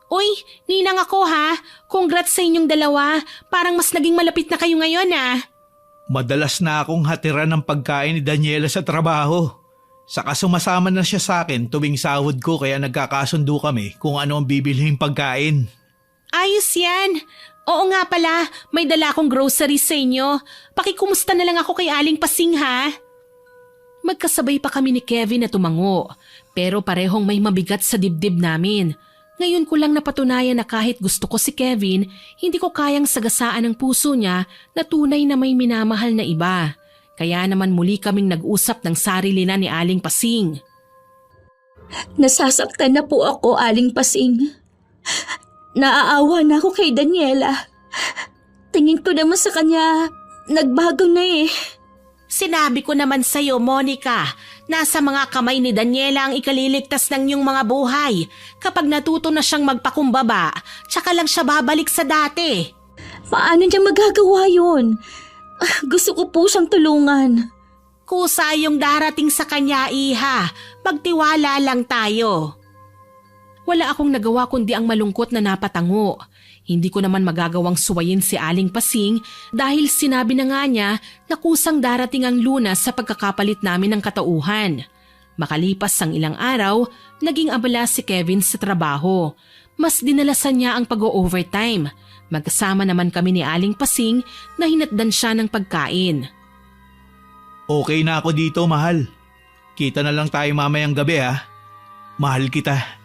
Uy, ninang ako ha. Congrats sa inyong dalawa. Parang mas naging malapit na kayo ngayon ah. Madalas na akong hatiran ng pagkain ni Daniela sa trabaho. Saka sumasama na siya sa akin tuwing sahod ko kaya nagkakasundo kami kung ano ang bibilhing pagkain. Ayos yan. Oo nga pala, may dala akong groceries sa inyo. Pakikumusta na lang ako kay Aling Pasing ha. Magkasabay pa kami ni Kevin na tumango, pero parehong may mabigat sa dibdib namin. Ngayon ko lang napatunayan na kahit gusto ko si Kevin, hindi ko kayang sagasaan ang puso niya na tunay na may minamahal na iba. Kaya naman muli kaming nag-usap ng sarili na ni Aling Pasing. Nasasaktan na po ako, Aling Pasing. Naaawa na ako kay Daniela. Tingin ko naman sa kanya, nagbago na eh. Sinabi ko naman sa'yo, Monica, nasa mga kamay ni Daniela ang ikaliligtas ng iyong mga buhay. Kapag natuto na siyang magpakumbaba, tsaka lang siya babalik sa dati. Paano niya magagawa yun? Gusto ko po siyang tulungan. Kusa yung darating sa kanya, Iha. Magtiwala lang tayo. Wala akong nagawa kundi ang malungkot na napatango. Hindi ko naman magagawang suwayin si Aling Pasing dahil sinabi na nga niya na kusang darating ang lunas sa pagkakapalit namin ng katauhan. Makalipas ang ilang araw, naging abala si Kevin sa trabaho. Mas dinalasan niya ang pag-o-overtime. Magkasama naman kami ni Aling Pasing na hinatdan siya ng pagkain. Okay na ako dito, mahal. Kita na lang tayo mamayang gabi ha. Mahal kita.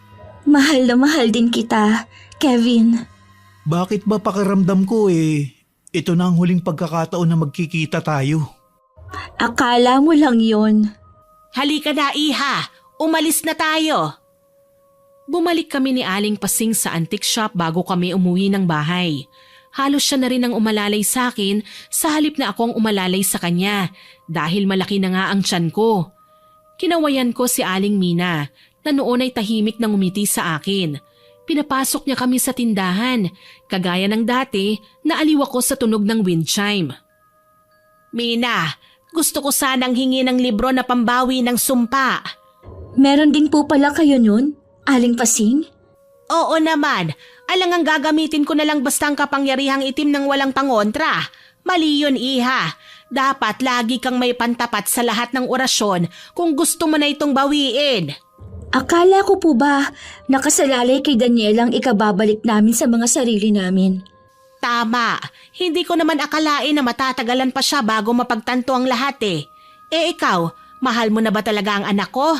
Mahal na mahal din kita, Kevin. Bakit ba pakiramdam ko ito na ang huling pagkakataon na magkikita tayo? Akala mo lang yun. Halika na, Iha. Umalis na tayo. Bumalik kami ni Aling Pasing sa antique shop bago kami umuwi ng bahay. Halos siya na rin ang umalalay sa akin sa halip na ako ang umalalay sa kanya dahil malaki na nga ang tiyan ko. Kinawayan ko si Aling Mina na noon ay tahimik nang umiti sa akin. Pinapasok niya kami sa tindahan, kagaya ng dati na aliw ako sa tunog ng wind chime. Mina, gusto ko sanang hingi ng libro na pambawi ng sumpa. Meron din po pala kayo nun, Aling Pasing? Oo naman, alangang gagamitin ko na lang basta ang kapangyarihang itim ng walang pangontra. Mali yun, Iha. Dapat lagi kang may pantapat sa lahat ng orasyon kung gusto mo na itong bawiin. Akala ko po ba nakasalalay kay Daniela ang ikababalik namin sa mga sarili namin? Tama. Hindi ko naman akalain na matatagalan pa siya bago mapagtanto ang lahat eh. Eh ikaw, mahal mo na ba talaga ang anak ko?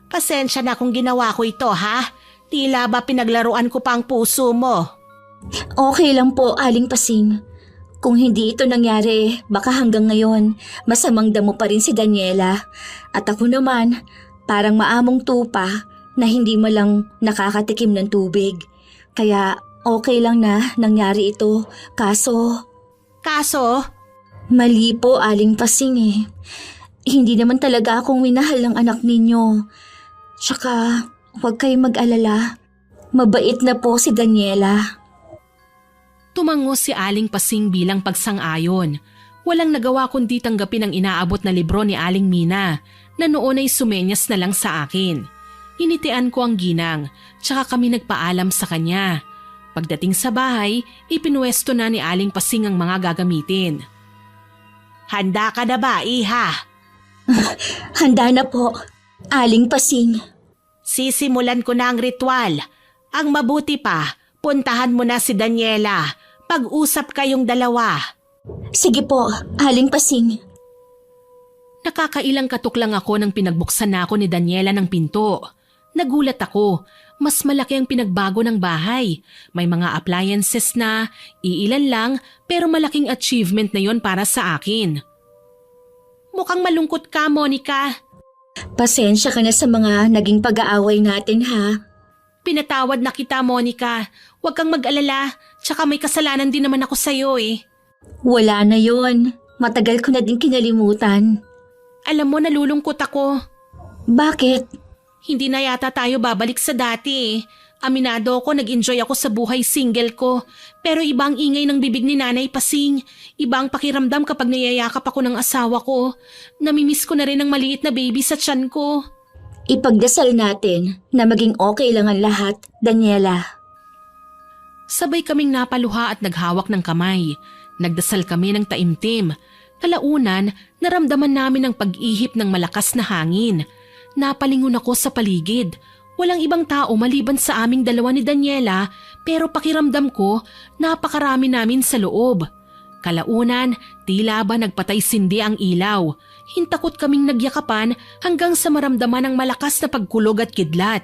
Pasensya na kung ginawa ko ito ha. Tila ba pinaglaruan ko pa ang puso mo? Okay lang po, Aling Pasing. Kung hindi ito nangyari, baka hanggang ngayon, masamang damo pa rin si Daniela. At ako naman, parang maamong tupa na hindi mo lang nakakatikim ng tubig. Kaya okay lang na nangyari ito. Kaso, mali po, Aling Pasing eh. Hindi naman talaga akong minahal ng anak ninyo. Tsaka, huwag kayong mag-alala. Mabait na po si Daniela. Tumango si Aling Pasing bilang pagsang-ayon. Walang nagawa kundi tanggapin ang inaabot na libro ni Aling Mina na noon ay sumenyas na lang sa akin. Initian ko ang ginang, tsaka kami nagpaalam sa kanya. Pagdating sa bahay, ipinwesto na ni Aling Pasing ang mga gagamitin. Handa ka na ba, Iha? Handa na po, Aling Pasing. Sisimulan ko na ang ritual. Ang mabuti pa, puntahan mo na si Daniela. Pag-usap kayong dalawa. Sige po, Aling Pasing. Nakakailang katok lang ako nang pinagbuksan na ako ni Daniela ng pinto. Nagulat ako. Mas malaki ang pinagbago ng bahay. May mga appliances na, iilan lang, pero malaking achievement na yon para sa akin. Mukhang malungkot ka, Monica. Pasensya ka na sa mga naging pag-aaway natin ha. Pinatawad na kita, Monica. Huwag kang mag-alala. Tsaka may kasalanan din naman ako sa'yo eh. Wala na yon. Matagal ko na din kinalimutan. Alam mo, nalulungkot ako. Bakit? Hindi na yata tayo babalik sa dati eh. Aminado ako, nag-enjoy ako sa buhay single ko. Pero iba ang ingay ng bibig ni Nanay Pasing. Iba ang pakiramdam kapag niyayakap ako ng asawa ko. Namimiss ko na rin ang maliit na baby sa tiyan ko. Ipagdasal natin na maging okay lang ang lahat, Daniela. Sabay kaming napaluha at naghawak ng kamay. Nagdasal kami ng taimtim. Kalaunan, naramdaman namin ang pag-ihip ng malakas na hangin. Napalingon ako sa paligid. Walang ibang tao maliban sa aming dalawa ni Daniela, pero pakiramdam ko, napakarami namin sa loob. Kalaunan, tila ba nagpatay sindi ang ilaw. Hintakot kaming nagyakapan hanggang sa maramdaman ang malakas na pagkulog at kidlat.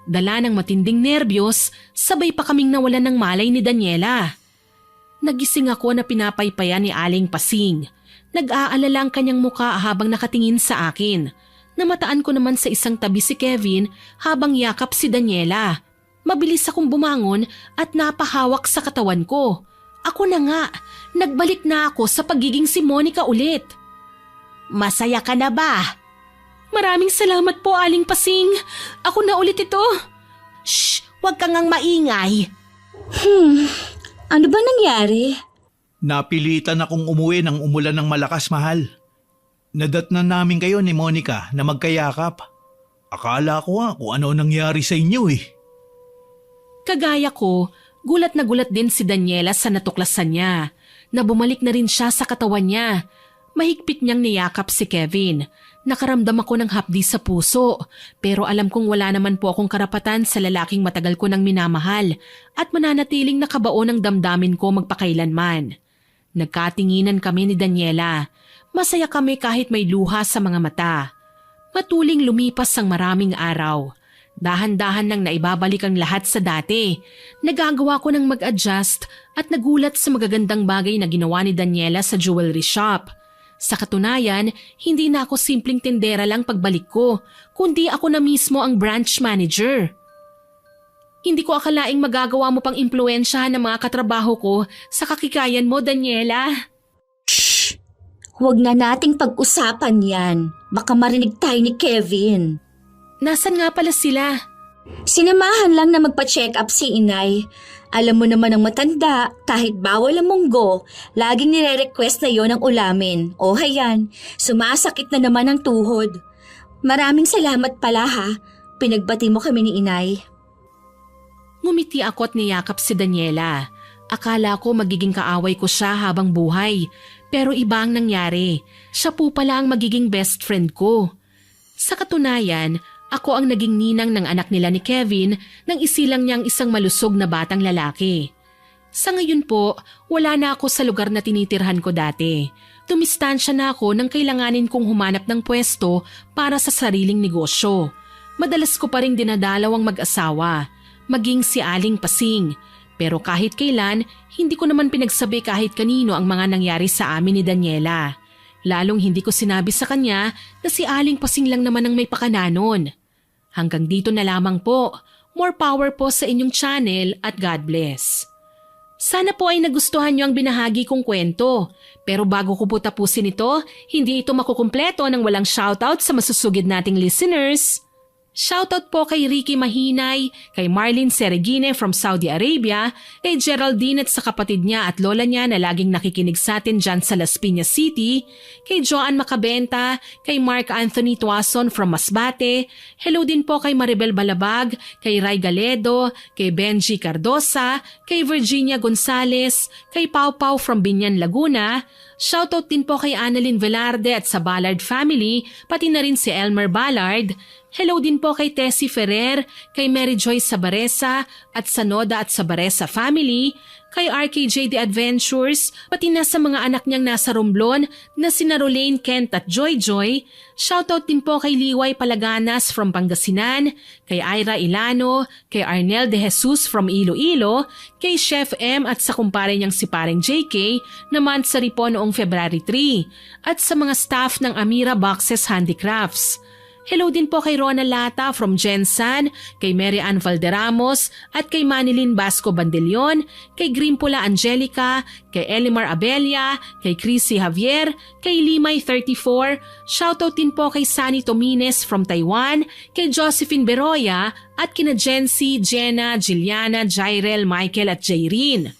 Dala ng matinding nerbiyos, sabay pa kaming nawalan ng malay ni Daniela. Nagising ako na pinapaypayan ni Aling Pasing. Nag-aalala ang kanyang muka habang nakatingin sa akin. Namataan ko naman sa isang tabi si Kevin habang yakap si Daniela. Mabilis akong bumangon at napahawak sa katawan ko. Ako na nga, nagbalik na ako sa pagiging si Monica ulit. Masaya ka na ba? Maraming salamat po, Aling Pasing. Ako na ulit ito. Shh! Huwag kang ngang maingay. Ano ba nangyari? Napilitan akong umuwi nang umulan ng malakas, mahal. Nadatnan namin kayo ni Monica na magkayakap. Akala ko kung ano nangyari sa inyo eh. Kagaya ko, gulat na gulat din si Daniela sa natuklasan niya. Na bumalik na rin siya sa katawan niya. Mahigpit niyang niyakap si Kevin. Nakaramdam ako ng hapdi sa puso, pero alam kong wala naman po akong karapatan sa lalaking matagal ko nang minamahal at mananatiling nakabaon ng damdamin ko magpakailanman. Nagkatinginan kami ni Daniela. Masaya kami kahit may luha sa mga mata. Matuling lumipas ang maraming araw. Dahan-dahan nang naibabalik ang lahat sa dati. Nagagawa ko ng mag-adjust at nagulat sa magagandang bagay na ginawa ni Daniela sa jewelry shop. Sa katunayan, hindi na ako simpleng tindera lang pagbalik ko, kundi ako na mismo ang branch manager. Hindi ko akalaing magagawa mo pang impluwensyahan ng mga katrabaho ko sa kakikayan mo, Daniela. Shh! Huwag na nating pag-usapan yan. Baka marinig tayo ni Kevin. Nasaan nga pala sila? Sinamahan lang na magpa-check up si inay. Alam mo naman ang matanda, kahit bawal ang munggo, laging nire-request na yon ang ulamin. O hayan, sumasakit na naman ang tuhod. Maraming salamat pala ha, pinagbati mo kami ni inay. Ngumiti ako at niyakap si Daniela. Akala ko magiging kaaway ko siya habang buhay, pero iba ang nangyari. Siya po pala ang magiging best friend ko. Sa katunayan, ako ang naging ninang ng anak nila ni Kevin nang isilang niyang isang malusog na batang lalaki. Sa ngayon po, wala na ako sa lugar na tinitirhan ko dati. Tumistansya na ako nang kailanganin kong humanap ng pwesto para sa sariling negosyo. Madalas ko pa rin dinadalaw ang mag-asawa, maging si Aling Pasing. Pero kahit kailan, hindi ko naman pinagsabi kahit kanino ang mga nangyari sa amin ni Daniela. Lalong hindi ko sinabi sa kanya na si Aling Pasing lang naman ang may pakananon. Hanggang dito na lamang po. More power po sa inyong channel at God bless. Sana po ay nagustuhan niyo ang binahagi kong kwento. Pero bago ko po tapusin ito, hindi ito makukumpleto nang walang shoutout sa masusugid nating listeners. Shoutout po kay Ricky Mahinay, kay Marlene Seregine from Saudi Arabia, kay Geraldine at sa kapatid niya at lola niya na laging nakikinig sa atin dyan sa Las Piñas City, kay Joanne Macabenta, kay Mark Anthony Tuason from Masbate, hello din po kay Maribel Balabag, kay Ray Galedo, kay Benji Cardosa, kay Virginia Gonzales, kay Pau Pau from Binyan, Laguna. Shoutout din po kay Annalyn Velarde at sa Ballard family, pati na rin si Elmer Ballard. Hello din po kay Tessie Ferrer, kay Mary Joy Sabaresa at sa Noda at Sabaresa family, kay RKJ The Adventures, pati na sa mga anak niyang nasa Romblon na sina Rolane, Kent at Joy Joy. Shoutout din po kay Liway Palaganas from Pangasinan, kay Ira Ilano, kay Arnel De Jesus from Iloilo, kay Chef M at sa kumpare niyang si Pareng JK naman sa Ripon noong February 3, at sa mga staff ng Amira Boxes Handicrafts. Hello din po kay Rona Lata from Jensan, kay Mary Ann Valderamos at kay Manilyn Basco Bandelion, kay Grimpula Angelica, kay Elimar Abelia, kay Chrissy Javier, kay Limay 34, shoutout din po kay Sunny Tomines from Taiwan, kay Josephine Beroya at kina Jency, Jenna, Jiliana, Jairel, Michael at Jaireen.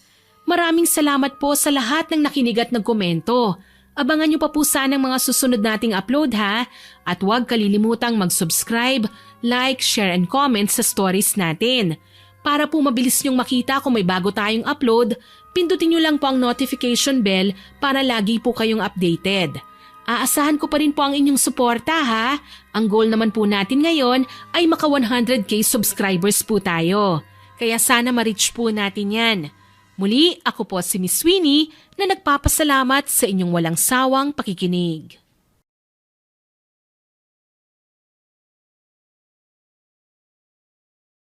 Maraming salamat po sa lahat ng nakinig at nagkomento. Abangan niyo pa po sana ang mga susunod nating upload ha, at huwag kalilimutang mag-subscribe, like, share and comment sa stories natin. Para po mabilis niyong makita kung may bago tayong upload, pindutin niyo lang po ang notification bell para lagi po kayong updated. Aasahan ko pa rin po ang inyong suporta ha. Ang goal naman po natin ngayon ay maka 100k subscribers po tayo. Kaya sana ma-reach po natin yan. Muli, ako po si Miss Sweeney na nagpapasalamat sa inyong walang sawang pakikinig.